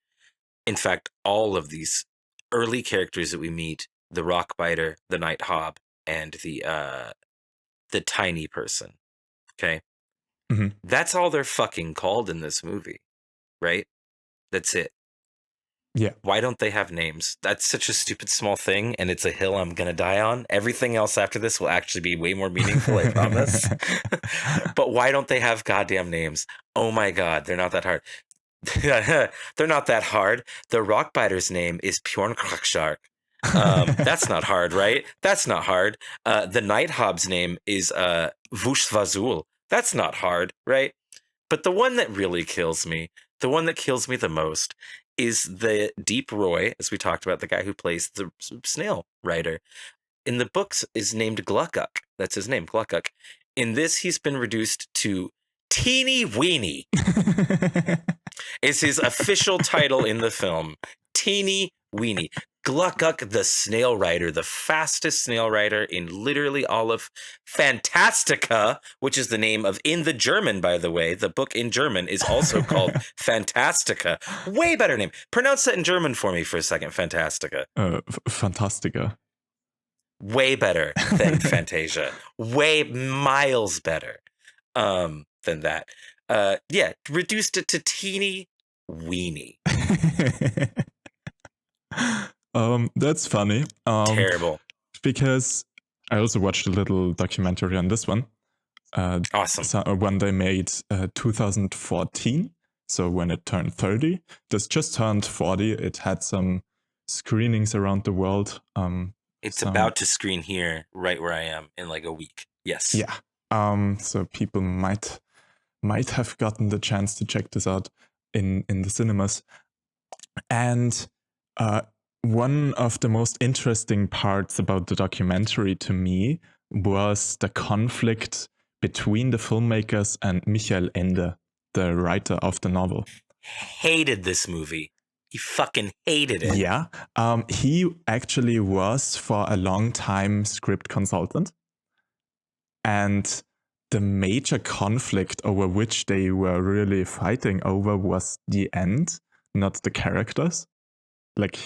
In fact, all of these early characters that we meet, the Rockbiter, the Night Hob, and the tiny person, okay? Mm-hmm. That's all they're fucking called in this movie, right? That's it. Yeah. Why don't they have names? That's such a stupid small thing, and it's a hill I'm gonna die on. Everything else after this will actually be way more meaningful, I promise. But why don't they have goddamn names? Oh my god, they're not that hard. They're not that hard. The Rockbiter's name is Bjorn Krakshark. That's not hard, right? That's not hard. The Night Hob's name is Vushvazul. That's not hard, right? But the one that really kills me, the one that kills me the most, is the Deep Roy, as we talked about, the guy who plays the snail rider. In the books is named Gluckuk. That's his name, Gluckuk. In this, he's been reduced to Teeny Weeny. Is his official title in the film. Teeny Weeny. Gluckuk the snail rider, the fastest snail rider in literally all of Fantastica, which is the name of, in the German, by the way, the book in German is also called Fantastica. Way better name. Pronounce that in German for me for a second, Fantastica. Fantastica. Way better than Fantasia. Way miles better than that. Yeah, reduced it to Teeny Weeny. That's funny. Terrible. Because I also watched a little documentary on this one. Awesome. One they made 2014. So when it turned 30. This just turned 40. It had some screenings around the world. It's about to screen here, right where I am, in like a week. Yes. Yeah. So people might have gotten the chance to check this out in the cinemas. And one of the most interesting parts about the documentary to me was the conflict between the filmmakers and Michael Ende, the writer of the novel. Hated this movie. He fucking hated it. Yeah. He actually was for a long time script consultant. And the major conflict over which they were really fighting over was the end, not the characters. Like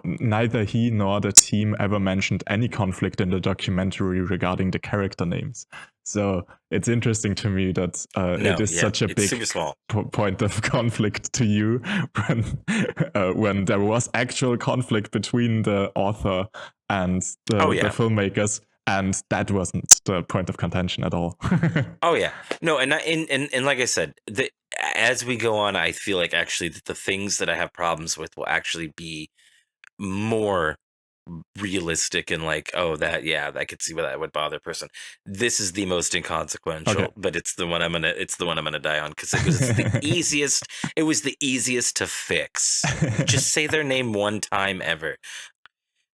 neither he nor the team ever mentioned any conflict in the documentary regarding the character names. So it's interesting to me that it is such a big point of conflict to you when there was actual conflict between the author and the filmmakers. And that wasn't the point of contention at all. Oh yeah, no, and like I said, as we go on, I feel like actually that the things that I have problems with will actually be more realistic and like, oh, that I could see why that would bother a person. This is the most inconsequential, but it's the one I'm gonna die on because it was the easiest. It was the easiest to fix. Just say their name one time ever.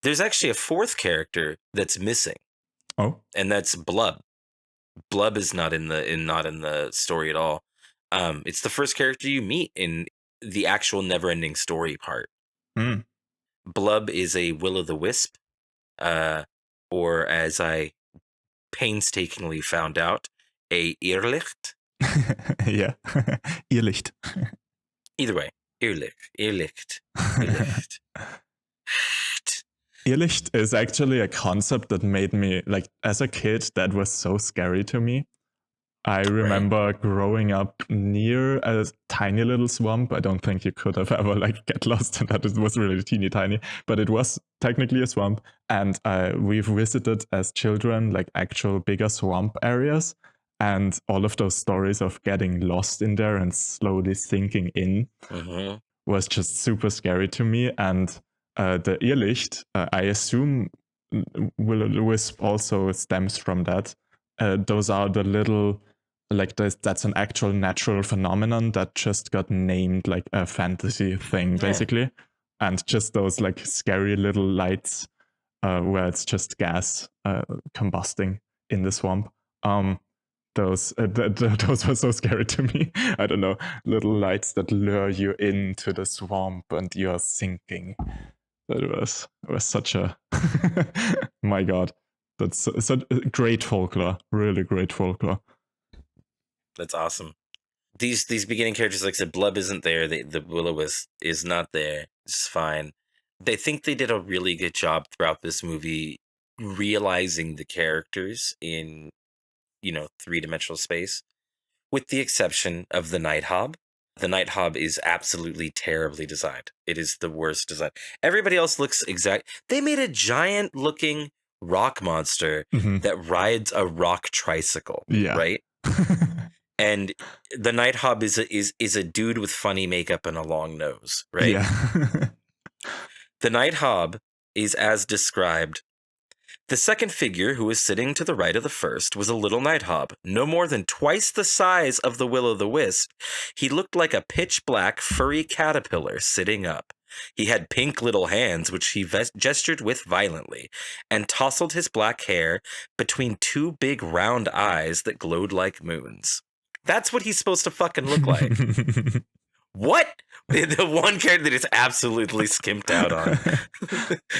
There's actually a fourth character that's missing. Oh, and that's Blub. Blub is not in the story at all. It's the first character you meet in the actual NeverEnding Story part. Mm. Blub is a will-o'-the-wisp, or as I painstakingly found out, a Irrlicht. Yeah, Irrlicht. Either way, Irrlicht. Irrlicht is actually a concept that made me, like, as a kid, that was so scary to me. I remember growing up near a tiny little swamp. I don't think you could have ever get lost in that. It was really teeny tiny, but it was technically a swamp. And we've visited as children actual bigger swamp areas. And all of those stories of getting lost in there and slowly sinking in was just super scary to me. And the Irrlicht, I assume will-o'-the-wisp also stems from that. Those are the little, that's an actual natural phenomenon that just got named like a fantasy thing, basically. And just those scary little lights where it's just gas combusting in the swamp. Those were so scary to me. I don't know, little lights that lure you into the swamp and you're sinking. It was such a my god, that's such great folklore, really great folklore. That's awesome. These beginning characters, like I said, Blub isn't there. The will-o'-wisp is not there. It's fine. They think they did a really good job throughout this movie realizing the characters in three-dimensional space, with the exception of the Night Hob. The Night Hob is absolutely terribly designed. It is the worst design. Everybody else looks exact. They made a giant-looking rock monster that rides a rock tricycle, right? And the Night Hob is a dude with funny makeup and a long nose, right? Yeah. The Night Hob is as described. The second figure, who was sitting to the right of the first, was a little nighthawk, no more than twice the size of the will-o'-the-wisp. He looked like a pitch-black, furry caterpillar sitting up. He had pink little hands, which he gestured with violently, and tousled his black hair between two big round eyes that glowed like moons. That's what he's supposed to fucking look like. What? The one character that is absolutely skimped out on.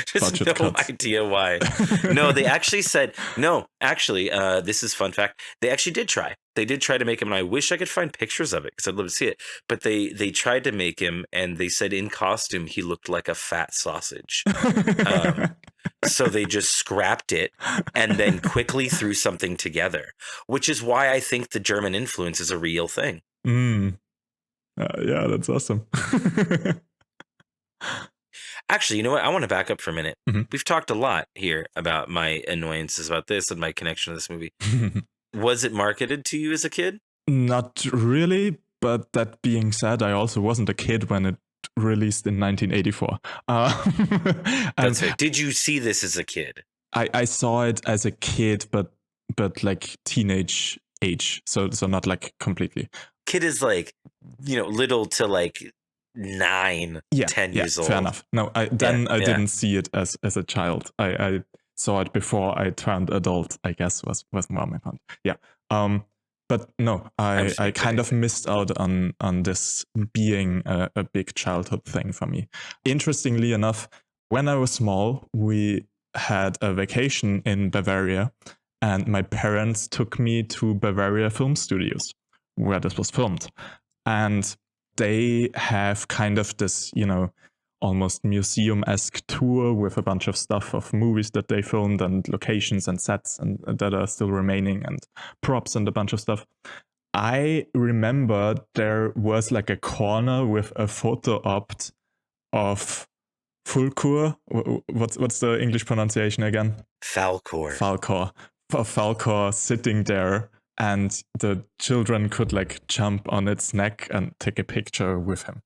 Just no idea why. No, they actually said, this is fun fact. They actually did try. They did try to make him, and I wish I could find pictures of it because I'd love to see it. But they tried to make him, and they said in costume he looked like a fat sausage. So they just scrapped it and then quickly threw something together, which is why I think the German influence is a real thing. Yeah, that's awesome. Actually, you know what? I want to back up for a minute. Mm-hmm. We've talked a lot here about my annoyances about this and my connection to this movie. Was it marketed to you as a kid? Not really, but that being said, I also wasn't a kid when it released in 1984. That's right. Did you see this as a kid? I saw it as a kid, but like teenage age, so not like completely. Kid is like, little to like 9, 10 years old. Fair enough. No, I didn't see it as a child. I saw it before I turned adult, I guess was more my point. Yeah. But no, I kind of missed out on this being a big childhood thing for me. Interestingly enough, when I was small, we had a vacation in Bavaria, and my parents took me to Bavaria Film Studios, where this was filmed. And they have kind of this, almost museum-esque tour with a bunch of stuff of movies that they filmed and locations and sets and that are still remaining and props and a bunch of stuff. I remember there was like a corner with a photo opt of Fulcor. What's the English pronunciation again? Falcor. Falcor sitting there, and the children could like jump on its neck and take a picture with him.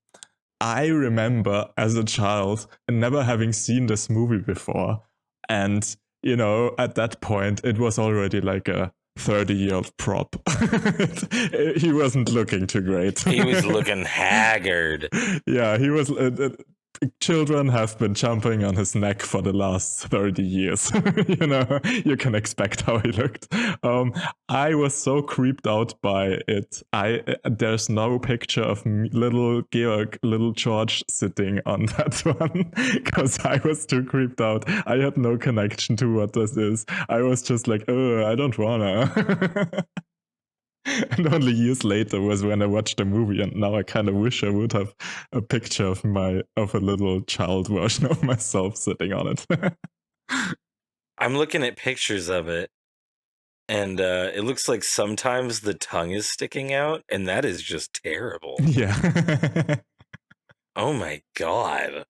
I remember as a child never having seen this movie before. And, at that point, it was already like a 30-year-old prop. He wasn't looking too great. He was looking haggard. Yeah, he was... children have been jumping on his neck for the last 30 years. You can expect how he looked. I was so creeped out by it. There's no picture of little George sitting on that one because I was too creeped out. I had no connection to what this is. I was just like, oh, I don't wanna. And only years later was when I watched the movie, and now I kind of wish I would have a picture of a little child version of myself sitting on it. I'm looking at pictures of it, and it looks like sometimes the tongue is sticking out, and that is just terrible. Yeah. Oh my god.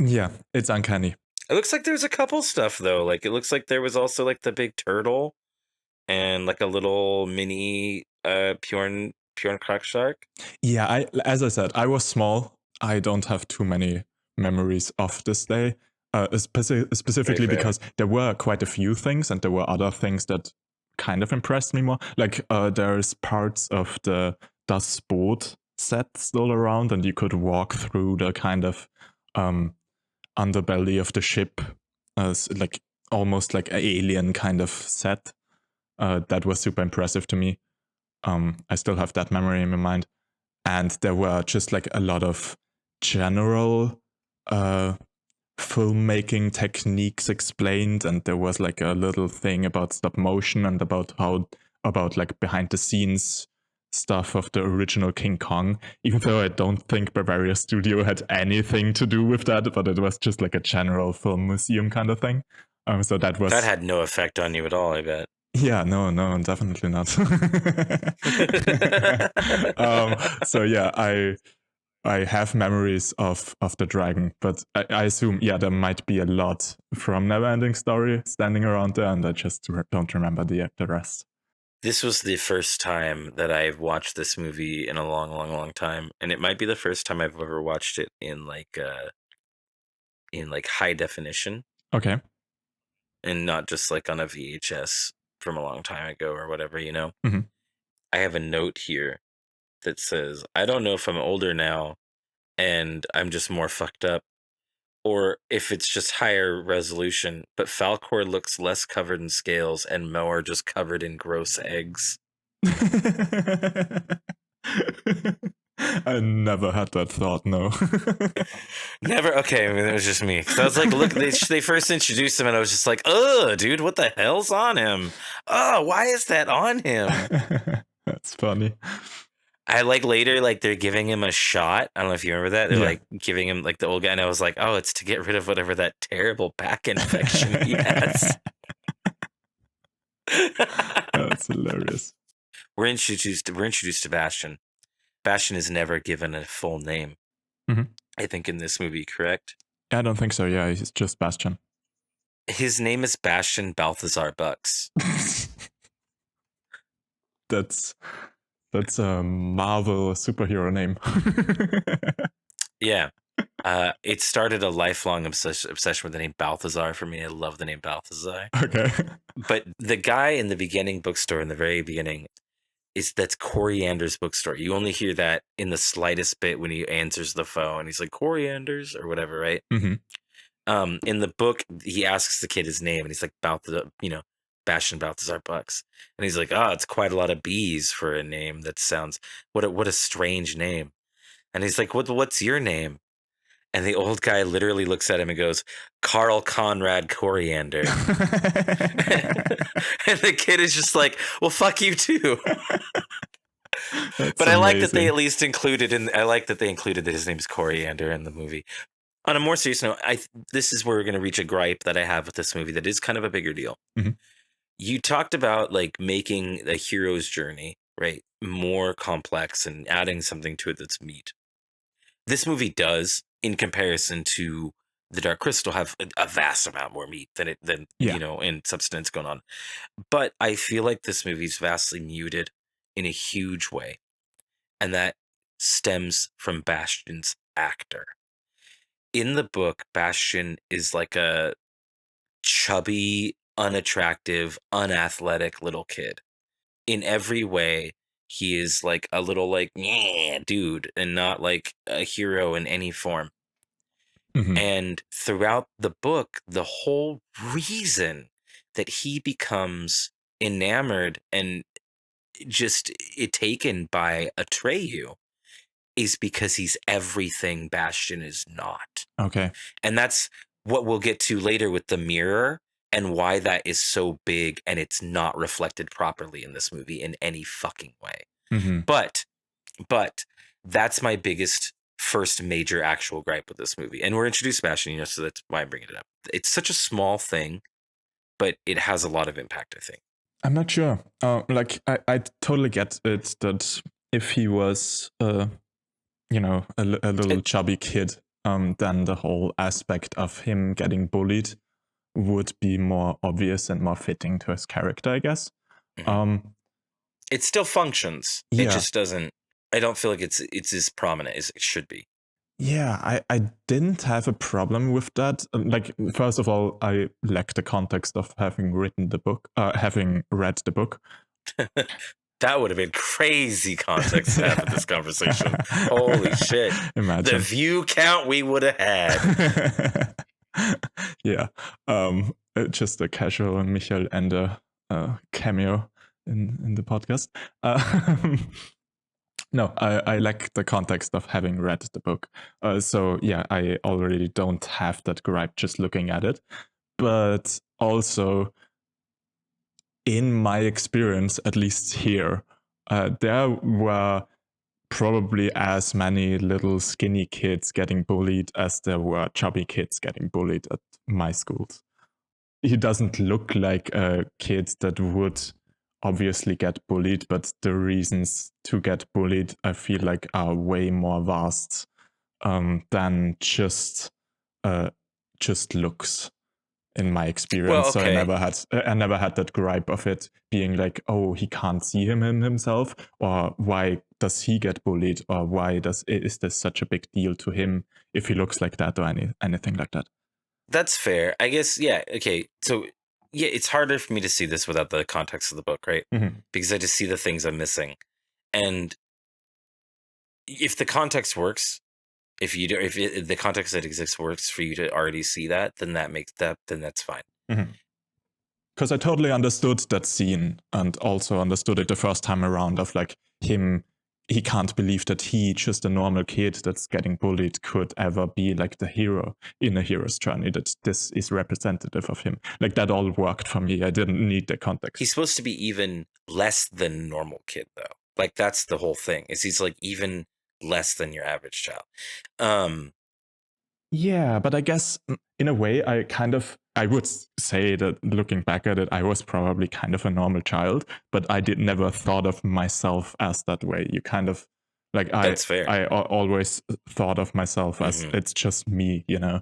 Yeah, it's uncanny. It looks like there's a couple stuff though. Like it looks like there was also like the big turtle. And like a little mini Bjorn crack shark. Yeah, as I said, I was small. I don't have too many memories of this day, specifically because there were quite a few things, and there were other things that kind of impressed me more. Like there's parts of the Das Boot set still around, and you could walk through the kind of underbelly of the ship, like almost like an alien kind of set. That was super impressive to me. I still have that memory in my mind. And there were just like a lot of general filmmaking techniques explained. And there was like a little thing about stop motion and about like behind the scenes stuff of the original King Kong. Even though I don't think Bavaria Studio had anything to do with that, but it was just like a general film museum kind of thing. So that had no effect on you at all, I bet. Yeah, no, definitely not. So yeah, I have memories of the dragon, but I assume, there might be a lot from NeverEnding Story standing around there, and I just don't remember the rest. This was the first time that I've watched this movie in a long, long, long time, and it might be the first time I've ever watched it in like high definition. Okay. and not just like on a VHS from a long time ago or whatever, you know? Mhm. I have a note here that says, I don't know if I'm older now and I'm just more fucked up, or if it's just higher resolution, but Falcor looks less covered in scales and Mo are just covered in gross eggs. I never had that thought, no. Never. Okay, I mean, it was just me. So I was like, look, they first introduced him, and I was just like, ugh, dude, what the hell's on him? Oh, why is that on him? That's funny. I like later, like they're giving him a shot. I don't know if you remember that. They're Yeah. like giving him like the old guy, and I was like, oh, it's to get rid of whatever that terrible back infection he has. That's hilarious. We're introduced to Bastion. Bastion is never given a full name. Mhm. I think in this movie, correct? I don't think so. Yeah, he's just Bastion. His name is Bastion Balthazar Bucks. That's a Marvel superhero name. Yeah. It started a lifelong obsession with the name Balthazar for me. I love the name Balthazar. Okay. But the guy in the beginning bookstore, in the very beginning, that's Coriander's bookstore. You only hear that in the slightest bit when he answers the phone. He's like, Coriander's or whatever, right? Mm-hmm. In the book, he asks the kid his name, and he's like, Bastion Balthazar Bucks. And he's like, oh, it's quite a lot of B's for a name that sounds, what a strange name. And he's like, what's your name? And the old guy literally looks at him and goes, Carl Conrad Coriander. And the kid is just like, well, fuck you too. But I like that they at least included that his name's Coriander in the movie. On a more serious note, this is where we're going to reach a gripe that I have with this movie that is kind of a bigger deal. Mm-hmm. You talked about like making a hero's journey, right, more complex and adding something to it that's meat. This movie does, in comparison to The Dark Crystal, have a vast amount more meat than in substance going on. But I feel like this movie's vastly muted in a huge way, and that stems from Bastion's actor. In the book, Bastion is like a chubby, unattractive, unathletic little kid. In every way, he is like a little like, yeah, dude, and not like a hero in any form. Mm-hmm. And throughout the book, the whole reason that he becomes enamored and just taken by Atreyu is because he's everything Bastion is not. Okay. And that's what we'll get to later with the mirror and why that is so big and it's not reflected properly in this movie in any fucking way. Mm-hmm. But that's my biggest first major actual gripe with this movie. And we're introduced to Bastion, so that's why I'm bringing it up. It's such a small thing, but it has a lot of impact, I think. I'm not sure. I totally get it that if he was, a little chubby kid, then the whole aspect of him getting bullied would be more obvious and more fitting to his character, I guess. Mm-hmm. It still functions. Yeah. It just doesn't. I don't feel like it's as prominent as it should be. Yeah, I didn't have a problem with that. Like, first of all, I lack the context of having read the book. That would have been crazy context to have in this conversation. Holy shit. Imagine. The view count we would have had. Yeah. Just a casual Michael Ende cameo in the podcast. No, I lack the context of having read the book. So yeah, I already don't have that gripe just looking at it. But also, in my experience, at least here, there were probably as many little skinny kids getting bullied as there were chubby kids getting bullied at my schools. He doesn't look like a kid that would obviously get bullied, but the reasons to get bullied, I feel like, are way more vast than just looks. In my experience, Well, okay. So I never had that gripe of it being like, oh, he can't see him in himself, or why does he get bullied, or why is this such a big deal to him if he looks like that, or anything like that. That's fair. I guess, yeah, okay. So, yeah, it's harder for me to see this without the context of the book, right? Mhm. Because I just see the things I'm missing. And if the context works, if the context that exists works for you to already see that, then that's fine. Because I totally understood that scene and also understood it the first time around of like him. He can't believe that he, just a normal kid that's getting bullied, could ever be like the hero in a hero's journey, that this is representative of him. Like that all worked for me. I didn't need the context. He's supposed to be even less than normal kid, though. Like that's the whole thing. Is he's like even less than your average child. Yeah, but I guess in a way, I would say that looking back at it, I was probably kind of a normal child, but I never thought of myself as that way. You kind of like That's fair. I always thought of myself as it's just me, you know.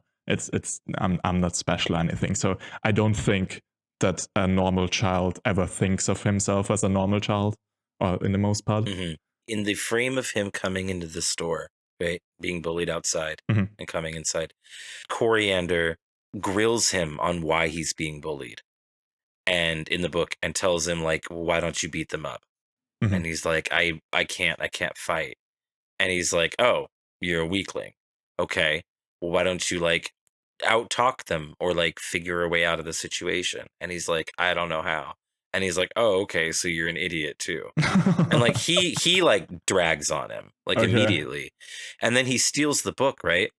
I'm not special or anything. So I don't think that a normal child ever thinks of himself as a normal child, or in the most part. In the frame of him coming into the store, right, being bullied outside and coming inside, Coriander grills him on why he's being bullied, and in the book, and tells him like, why don't you beat them up? And he's like, I can't fight. And he's like, oh, you're a weakling. Okay, well, why don't you like out talk them or like figure a way out of the situation? And he's like, I don't know how. And he's like, oh, okay, so you're an idiot too. And like he like drags on him like immediately. And then he steals the book, right?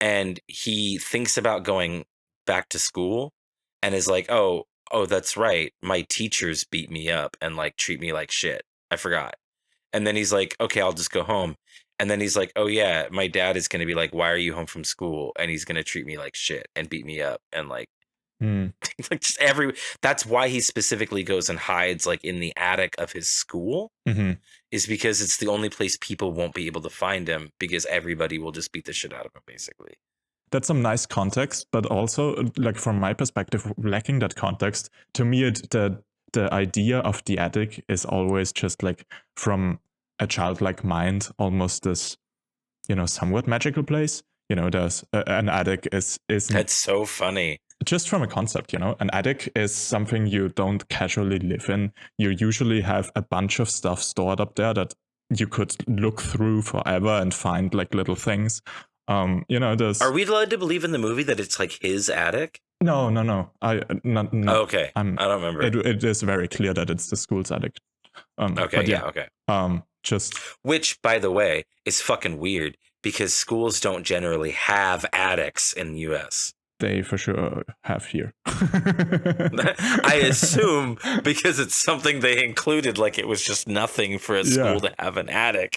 And he thinks about going back to school and is like, oh, that's right. My teachers beat me up and like treat me like shit. I forgot. And then he's like, okay, I'll just go home. And then he's like, oh yeah, my dad is going to be like, why are you home from school? And he's going to treat me like shit and beat me up. And like, like just that's why he specifically goes and hides like in the attic of his school, is because it's the only place people won't be able to find him, because everybody will just beat the shit out of him basically. That's some nice context, but also like from my perspective, lacking that context, to me the idea of the attic is always just like from a childlike mind, almost this, you know, somewhat magical place. You know, there's an attic is That's so funny. Just from a concept, you know, an attic is something you don't casually live in. You usually have a bunch of stuff stored up there that you could look through forever and find like little things. You know, there's. Are we allowed to believe in the movie that it's like his attic? No. Oh, okay. I don't remember. It is very clear that it's the school's attic. Okay, yeah, okay. Just. Which, by the way, is fucking weird because schools don't generally have attics in the U.S. They for sure have here. I assume because it's something they included, like it was just nothing for a school to have an attic.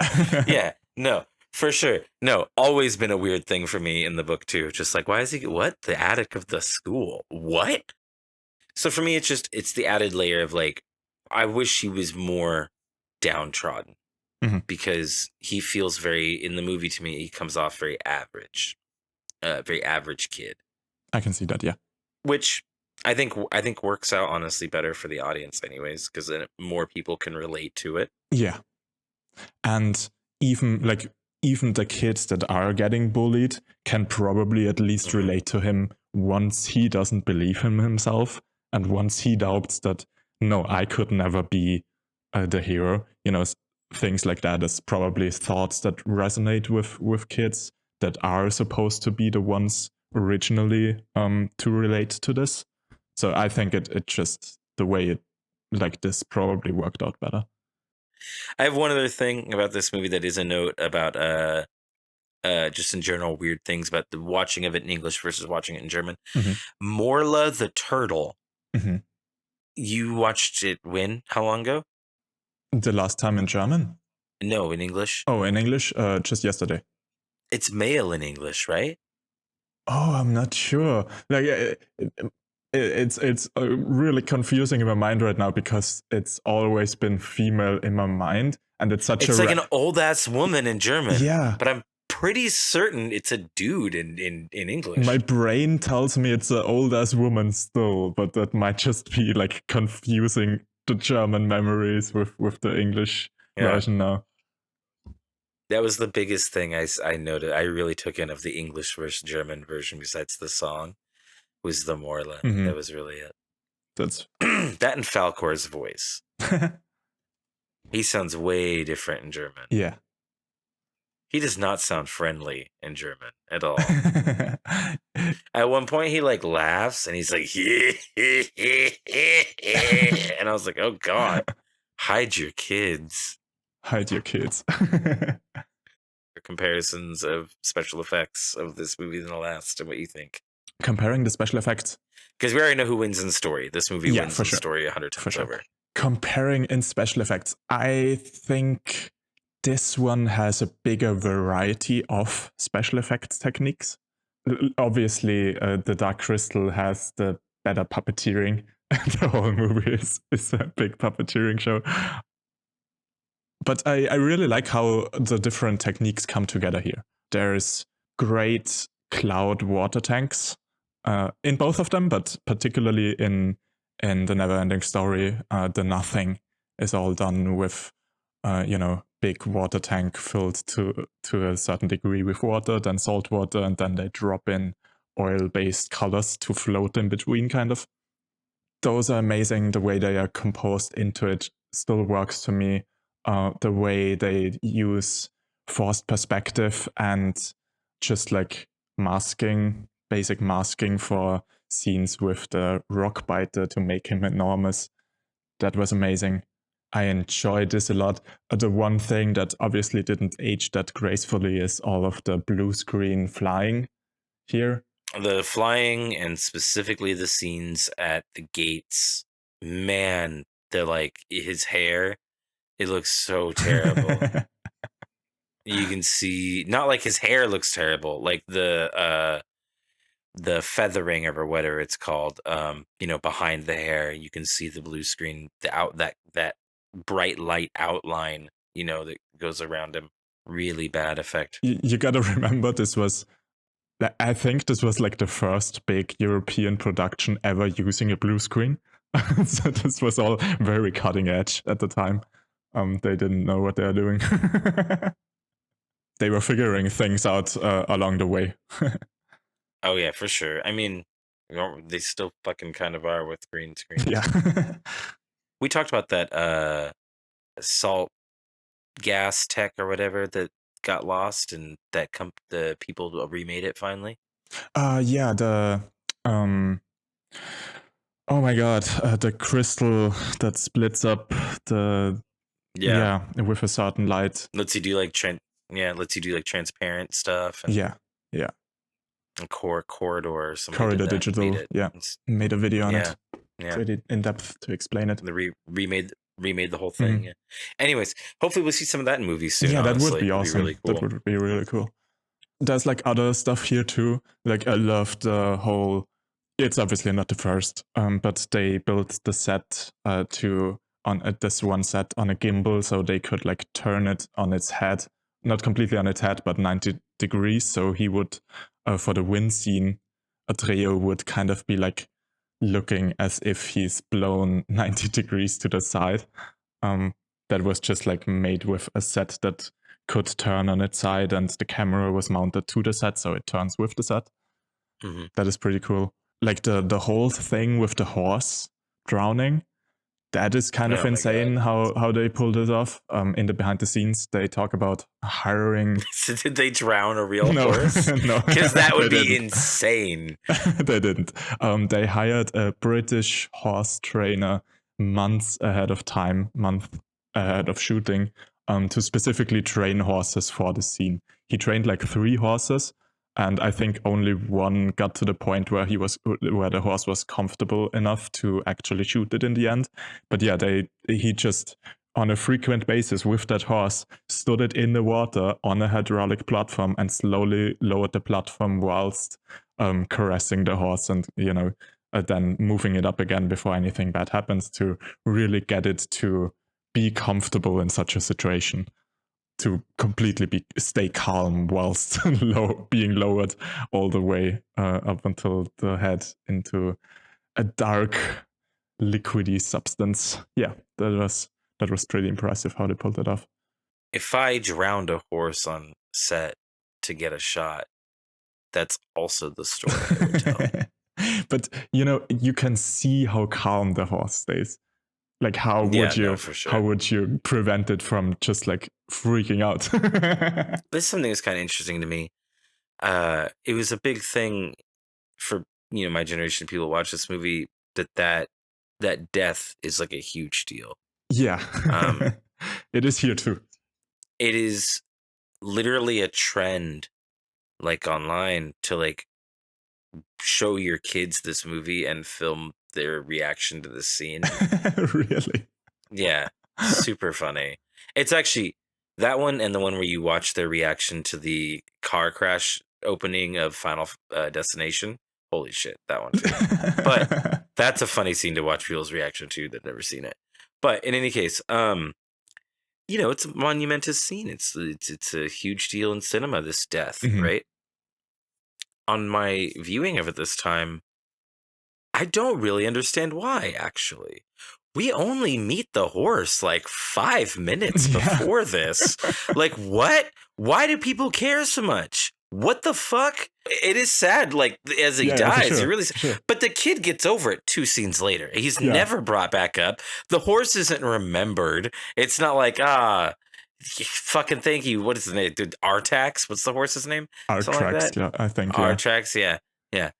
Yeah, no, for sure. No, always been a weird thing for me in the book too. Just like, why is he, what? The attic of the school? What? So for me, it's the added layer of like, I wish he was more downtrodden because he feels in the movie to me, he comes off very average kid. I can see that, yeah. Which I think works out honestly better for the audience anyways, because then more people can relate to it. Yeah. And even the kids that are getting bullied can probably at least relate to him once he doesn't believe in himself and once he doubts that, no, I could never be the hero. You know, things like that is probably thoughts that resonate with kids that are supposed to be the ones originally to relate to this. So I think it just, the way it like this probably worked out better. I have one other thing about this movie that is a note about just in general weird things about the watching of it in English versus watching it in German. Morla the turtle. You watched it when? How long ago? The last time in German? No, in English. Oh, in English? Just yesterday. It's male in English, right? Oh, I'm not sure. Like, it's really confusing in my mind right now because it's always been female in my mind, and it's such it's like an old ass woman in German. Yeah, but I'm pretty certain it's a dude in English. My brain tells me it's an old ass woman still, but that might just be like confusing the German memories with the English version now. That was the biggest thing I noted. I really took in of the English versus German version besides the song was the Moorland. Mhm. That was really it. That's That and Falcor's voice. He sounds way different in German. yeah. He does not sound friendly in German at all. At one point, he like laughs and he's like, and I was like, oh God, hide your kids. Hide your kids. Comparisons of special effects of this movie than the last, and what you think? Comparing the special effects. Because we already know who wins in story. This movie wins for in sure. story 100 times over. Comparing in special effects, I think this one has a bigger variety of special effects techniques. Obviously, the Dark Crystal has the better puppeteering. The whole movie is a big puppeteering show. But I really like how the different techniques come together here. There's great cloud water tanks in both of them, but particularly in the NeverEnding Story, the Nothing is all done with, big water tank filled to a certain degree with water, then salt water, and then they drop in oil-based colors to float in between, kind of. Those are amazing. The way they are composed into it still works to me. The way they use forced perspective and just like basic masking for scenes with the rock biter to make him enormous. That was amazing. I enjoyed this a lot. The one thing that obviously didn't age that gracefully is all of the blue screen flying here. The flying and specifically the scenes at the gates, man, they're like his hair. It looks so terrible. You can see, not like his hair looks terrible, like the feathering or whatever it's called. Behind the hair, you can see the blue screen, that bright light outline, that goes around him. Really bad effect. You gotta remember, I think this was like the first big European production ever using a blue screen. So this was all very cutting edge at the time. They didn't know what they were doing. They were figuring things out along the way. Oh yeah, for sure. I mean, they still fucking kind of are with green screen. Yeah. We talked about that salt gas tech or whatever that got lost, and that the people remade it finally. Yeah, oh my god, the crystal that splits up with a certain light. Lets you do like transparent stuff. And yeah. And corridor or something. Corridor Digital, made a video on it. Yeah, pretty in depth to explain it. They remade the whole thing. Mm-hmm. Yeah. Anyways, hopefully we'll see some of that in movies soon. Yeah, that honestly. would be awesome. Really cool. That would be really cool. There's like other stuff here too. Like I love the whole. It's obviously not the first, but they built the set on this one set on a gimbal, so they could like turn it on its head, not completely on its head, but 90 degrees. So he would, for the wind scene, Atreo would kind of be like looking as if he's blown 90 degrees to the side. That was just like made with a set that could turn on its side, and the camera was mounted to the set, so it turns with the set. Mm-hmm. That is pretty cool. Like the whole thing with the horse drowning, that is kind of insane how they pulled it off. In the behind the scenes, they talk about hiring. So did they drown a real horse? No, because that would be insane. They didn't. They hired a British horse trainer month ahead of shooting, to specifically train horses for the scene. He trained like 3 horses. And I think only one got to the point where the horse was comfortable enough to actually shoot it in the end. But yeah, he just on a frequent basis with that horse stood it in the water on a hydraulic platform and slowly lowered the platform whilst caressing the horse and then moving it up again before anything bad happens, to really get it to be comfortable in such a situation, to completely stay calm whilst being lowered all the way up until the head into a dark, liquidy substance. Yeah, that was pretty impressive how they pulled it off. if I drowned a horse on set to get a shot, that's also the story I would tell. But you can see how calm the horse stays. Like how would you for sure. how would you prevent it from just like freaking out? This is something that's kind of interesting to me. It was a big thing for my generation of people who watch this movie, that death is like a huge deal. Yeah. It is here too. It is literally a trend, like online, to like show your kids this movie and film their reaction to the scene. Really? Yeah, super funny. It's actually that one and the one where you watch their reaction to the car crash opening of Final Destination. Holy shit, that one too. But that's a funny scene to watch people's reaction to that've never seen it. But in any case, it's a monumentous scene. It's a huge deal in cinema, this death, Mhm. right? On my viewing of it this time, I don't really understand why, actually. We only meet the horse like 5 minutes Yeah. before this. Like, what? Why do people care so much? What the fuck? It is sad, like, as he Yeah, for dies. sure, It really for sure. But the kid gets over it 2 scenes later. He's Yeah. never brought back up. The horse isn't remembered. It's not like, fucking thank you. What is his name? Dude, Artax? What's the horse's name? Something like Artrax, that? yeah, I think. Yeah. Artax, yeah.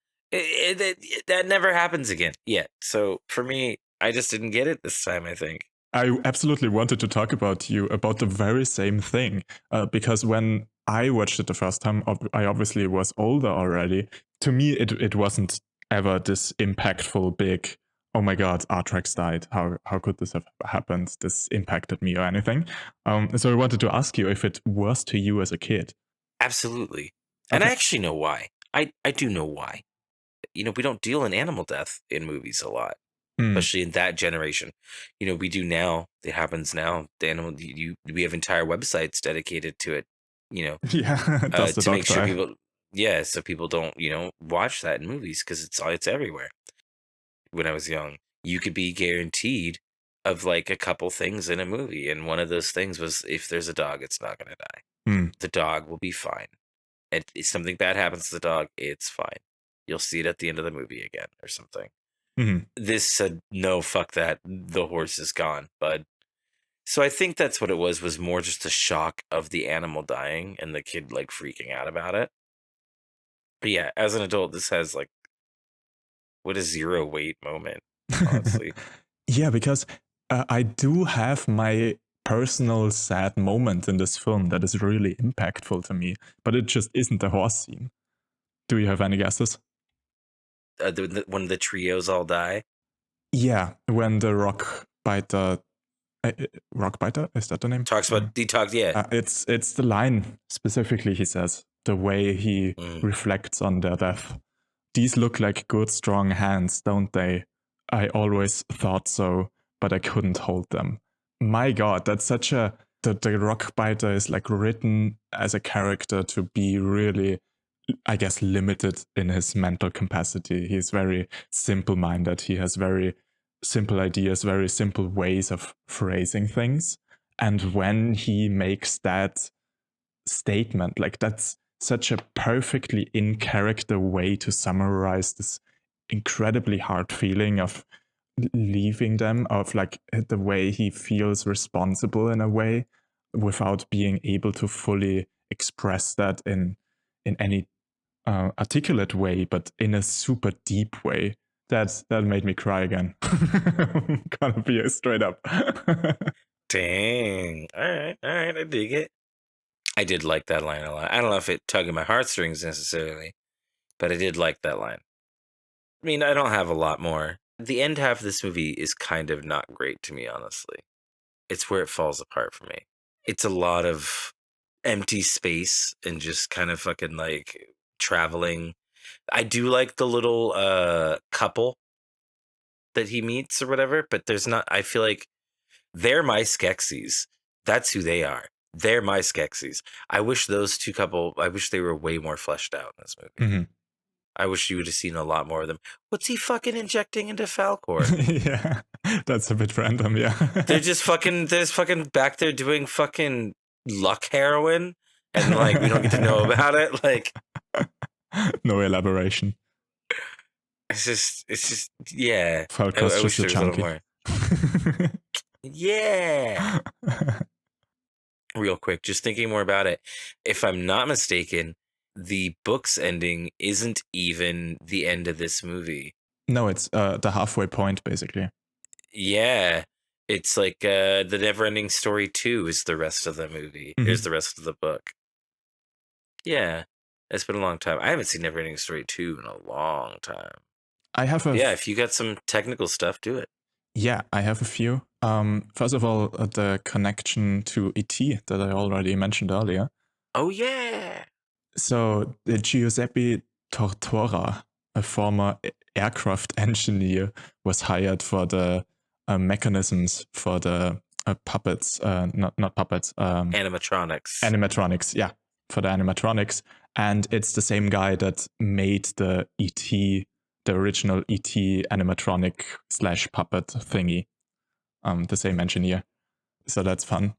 That never happens again. Yeah. So for me, I just didn't get it this time, I think. I absolutely wanted to talk about the very same thing, because when I watched it the first time, I obviously was older already. To me, it wasn't ever this impactful, big, oh my god, Artrax died. How could this have happened? This impacted me or anything. So I wanted to ask you if it was to you as a kid. Absolutely. And I Okay. actually know why. I do know why. We don't deal in animal death in movies a lot, Mm. especially in that generation. We do now. It happens now. The animal, we have entire websites dedicated to it. Yeah, does the To make dog sure die? people, so people don't, watch that in movies because it's everywhere. When I was young, you could be guaranteed of like a couple things in a movie, and one of those things was if there's a dog, it's not going to die. Mm. The dog will be fine. And if something bad happens to the dog, it's fine. You'll see it at the end of the movie again or something. Mhm. This said, no, fuck that. The horse is gone, bud. So I think that's what it was more just the shock of the animal dying and the kid like freaking out about it. But yeah, as an adult, this has like, what a zero weight moment, honestly. Yeah, because I do have my personal sad moment in this film that is really impactful to me, but it just isn't the horse scene. Do you have any guesses? When the trios all die. Yeah, when the rock biter, is that the name? Talks about detox, yeah. It's the line specifically he says, the way he reflects on their death. These look like good, strong hands, don't they? I always thought so, but I couldn't hold them. My god, that's such a... The rock biter is like written as a character to be really, I guess, limited in his mental capacity. He's very simple-minded. He has very simple ideas, very simple ways of phrasing things. And when he makes that statement, like that's such a perfectly in character way to summarize this incredibly hard feeling of leaving them, of like the way he feels responsible in a way without being able to fully express that in any articulate way, but in a super deep way. That made me cry again. I'm gonna be straight up. Dang. All right, I dig it. I did like that line a lot. I don't know if it tugged at my heartstrings necessarily, but I did like that line. I mean, I don't have a lot more. The end half of this movie is kind of not great to me, honestly. It's where it falls apart for me. It's a lot of empty space and just kind of fucking like traveling. I do like the little couple that he meets or whatever, but there's not... I feel like they're my Skeksis. That's who they are. They're my Skeksis. I wish those two couple... I wish they were way more fleshed out in this movie. Mhm. I wish you would have seen a lot more of them. What's he fucking injecting into Falcor? Yeah, that's a bit random, yeah. They're just fucking... They're just fucking back there doing fucking luck heroin, and like we don't get to know about it. Like, No elaboration. it's just yeah. Falco's I wish just a there was a little junkie. more. Yeah. Real quick, just thinking more about it. If I'm not mistaken, the book's ending isn't even the end of this movie. No, it's the halfway point, basically. Yeah. It's like the NeverEnding Story 2 is the rest of the movie. Mhm. Is the rest of the book. Yeah. It's been a long time. I haven't seen NeverEnding Story 2 in a long time. I have a Yeah, if you got some technical stuff, do it. Yeah, I have a few. First of all, the connection to E.T. that I already mentioned earlier. Oh, yeah. So Giuseppe Tortora, a former aircraft engineer, was hired for the mechanisms for the puppets, not puppets, Animatronics. animatronics, yeah, for the animatronics. And it's the same guy that made the E.T., the original E.T. animatronic / puppet thingy. The same engineer. So that's fun.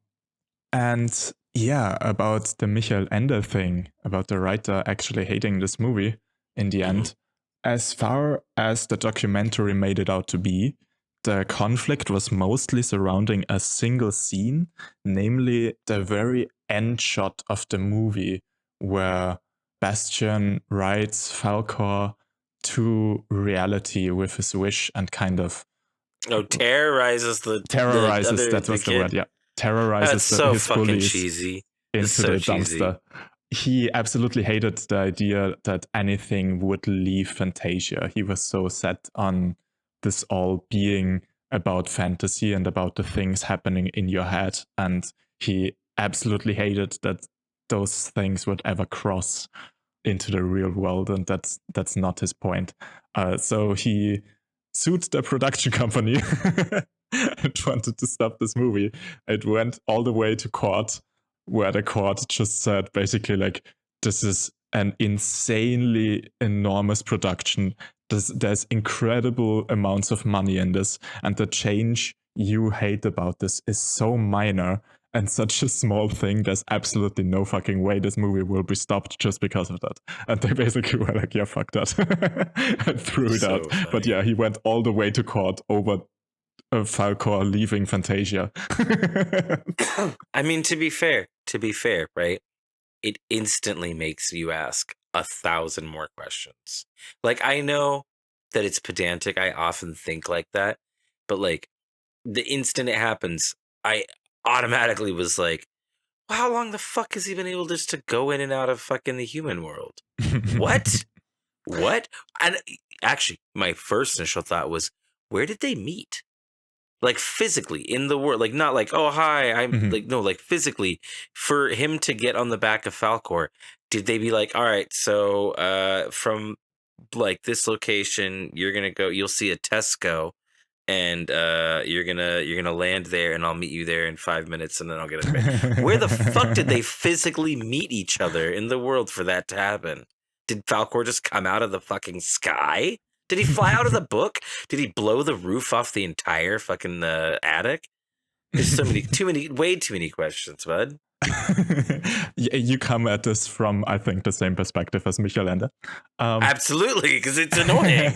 And yeah, about the Michael Ende thing, about the writer actually hating this movie in the end, as far as the documentary made it out to be, the conflict was mostly surrounding a single scene, namely the very end shot of the movie where Bastian rides Falcor to reality with his wish and kind of terrorizes the terrorizes, that was the kid. word, yeah. Terrorizes That's so his fucking bullies cheesy. into so the cheesy. dumpster. He absolutely hated the idea that anything would leave Fantasia. He was so set on this all being about fantasy and about the things happening in your head. And he absolutely hated that those things would ever cross into the real world. And that's not his point. So he sued the production company and wanted to stop this movie. It went all the way to court, where the court just said basically like, this is an insanely enormous production. There's incredible amounts of money in this, and the change you hate about this is so minor and such a small thing. There's absolutely no fucking way this movie will be stopped just because of that. And they basically were like, yeah, fuck that, and threw it out. funny. But yeah, he went all the way to court over Falcor leaving Fantasia. I mean, to be fair, right? It instantly makes you ask 1,000 more questions. Like, I know that it's pedantic. I often think like that. But, like, the instant it happens, I automatically was like, well, how long the fuck has he been able just to go in and out of fucking the human world? What? What? And actually, my first initial thought was, where did they meet? Like physically in the world, like not like, oh, hi, I'm like, no, like physically for him to get on the back of Falcor. Did they be like, all right, so from like this location, you'll see a Tesco and you're gonna land there and I'll meet you there in 5 minutes and then I'll get it. Where the fuck did they physically meet each other in the world for that to happen? Did Falcor just come out of the fucking sky? Did he fly out of the book? Did he blow the roof off the entire fucking attic? There's way too many questions, bud. You come at this from, I think, the same perspective as Michael Ende. Absolutely, because it's annoying.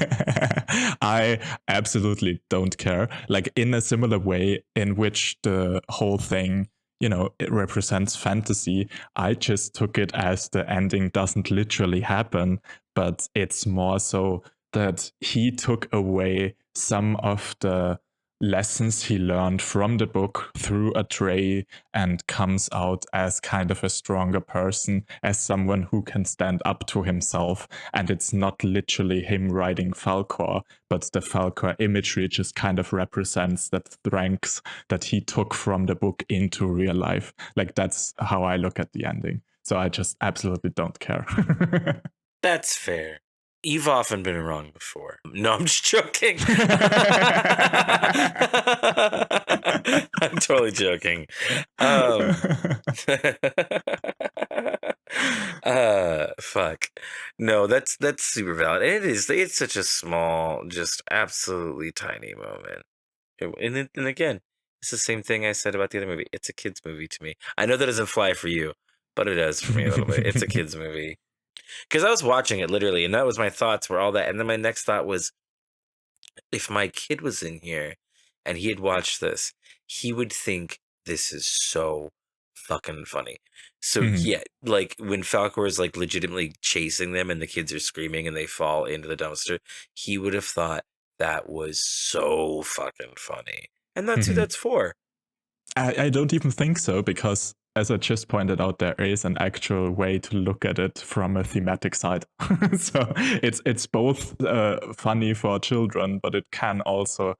I absolutely don't care. Like, in a similar way in which the whole thing, it represents fantasy, I just took it as the ending doesn't literally happen, but it's more so that he took away some of the lessons he learned from the book through a tray and comes out as kind of a stronger person, as someone who can stand up to himself. And it's not literally him riding Falcor, but the Falcor imagery just kind of represents that strength that he took from the book into real life. Like, that's how I look at the ending. So I just absolutely don't care. That's fair. You've often been wrong before. No, I'm just joking. I'm totally joking. Fuck. No, that's super valid. It's such a small, just absolutely tiny moment. And again, It's the same thing I said about the other movie. It's a kid's movie to me. I know that doesn't fly for you, but it does for me a little bit. It's a kid's movie. Because I was watching it literally, and that was my thoughts were all that. And then my next thought was, if my kid was in here and he had watched this, he would think this is so fucking funny. So yeah, like when Falcor is like legitimately chasing them and the kids are screaming and they fall into the dumpster, he would have thought that was so fucking funny. And that's who that's for. I don't even think so, because as I just pointed out, there is an actual way to look at it from a thematic side. So it's both funny for children, but it can also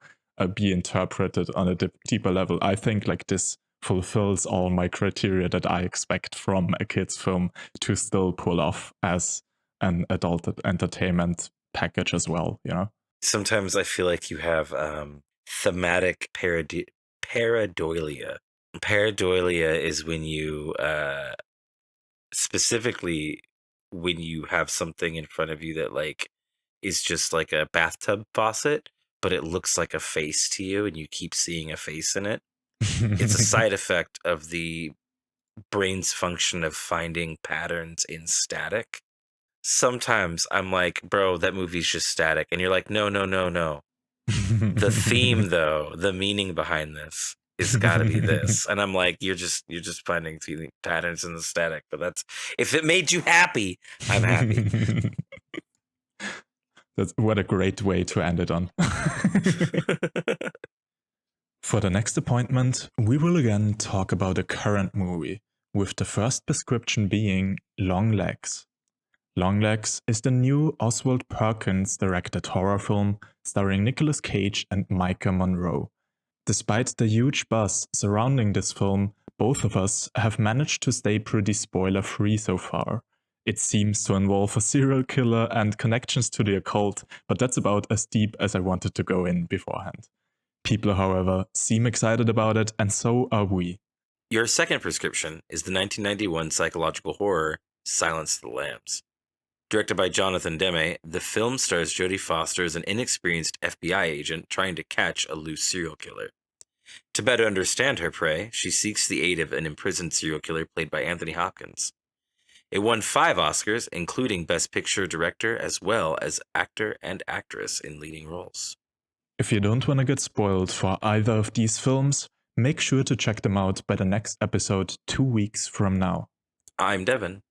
be interpreted on a deeper level. I think like this fulfills all my criteria that I expect from a kid's film to still pull off as an adult entertainment package as well, you know? Sometimes I feel like you have thematic pareidolia. Pareidolia is when you specifically when you have something in front of you that like is just like a bathtub faucet, but it looks like a face to you and you keep seeing a face in it. It's a side effect of the brain's function of finding patterns in static. Sometimes I'm like, bro, that movie's just static. And you're like, no. The theme, though, the meaning behind this is got to be this. And I'm like, you're just finding patterns in the static. But that's, if it made you happy, I'm happy. That's what a great way to end it on. For the next appointment, we will again talk about a current movie, with the first prescription being Longlegs. Longlegs is the new Osgood Perkins directed horror film starring Nicolas Cage and Micah Monroe. Despite the huge buzz surrounding this film, both of us have managed to stay pretty spoiler-free so far. It seems to involve a serial killer and connections to the occult, but that's about as deep as I wanted to go in beforehand. People, however, seem excited about it, and so are we. Your second prescription is the 1991 psychological horror Silence of the Lambs. Directed by Jonathan Demme, the film stars Jodie Foster as an inexperienced FBI agent trying to catch a loose serial killer. To better understand her prey, she seeks the aid of an imprisoned serial killer played by Anthony Hopkins. It won 5 Oscars, including Best Picture Director as well as Actor and Actress in leading roles. If you don't want to get spoiled for either of these films, make sure to check them out by the next episode 2 weeks from now. I'm Devyn.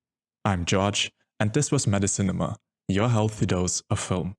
I'm George, and this was Medicinema, your healthy dose of film.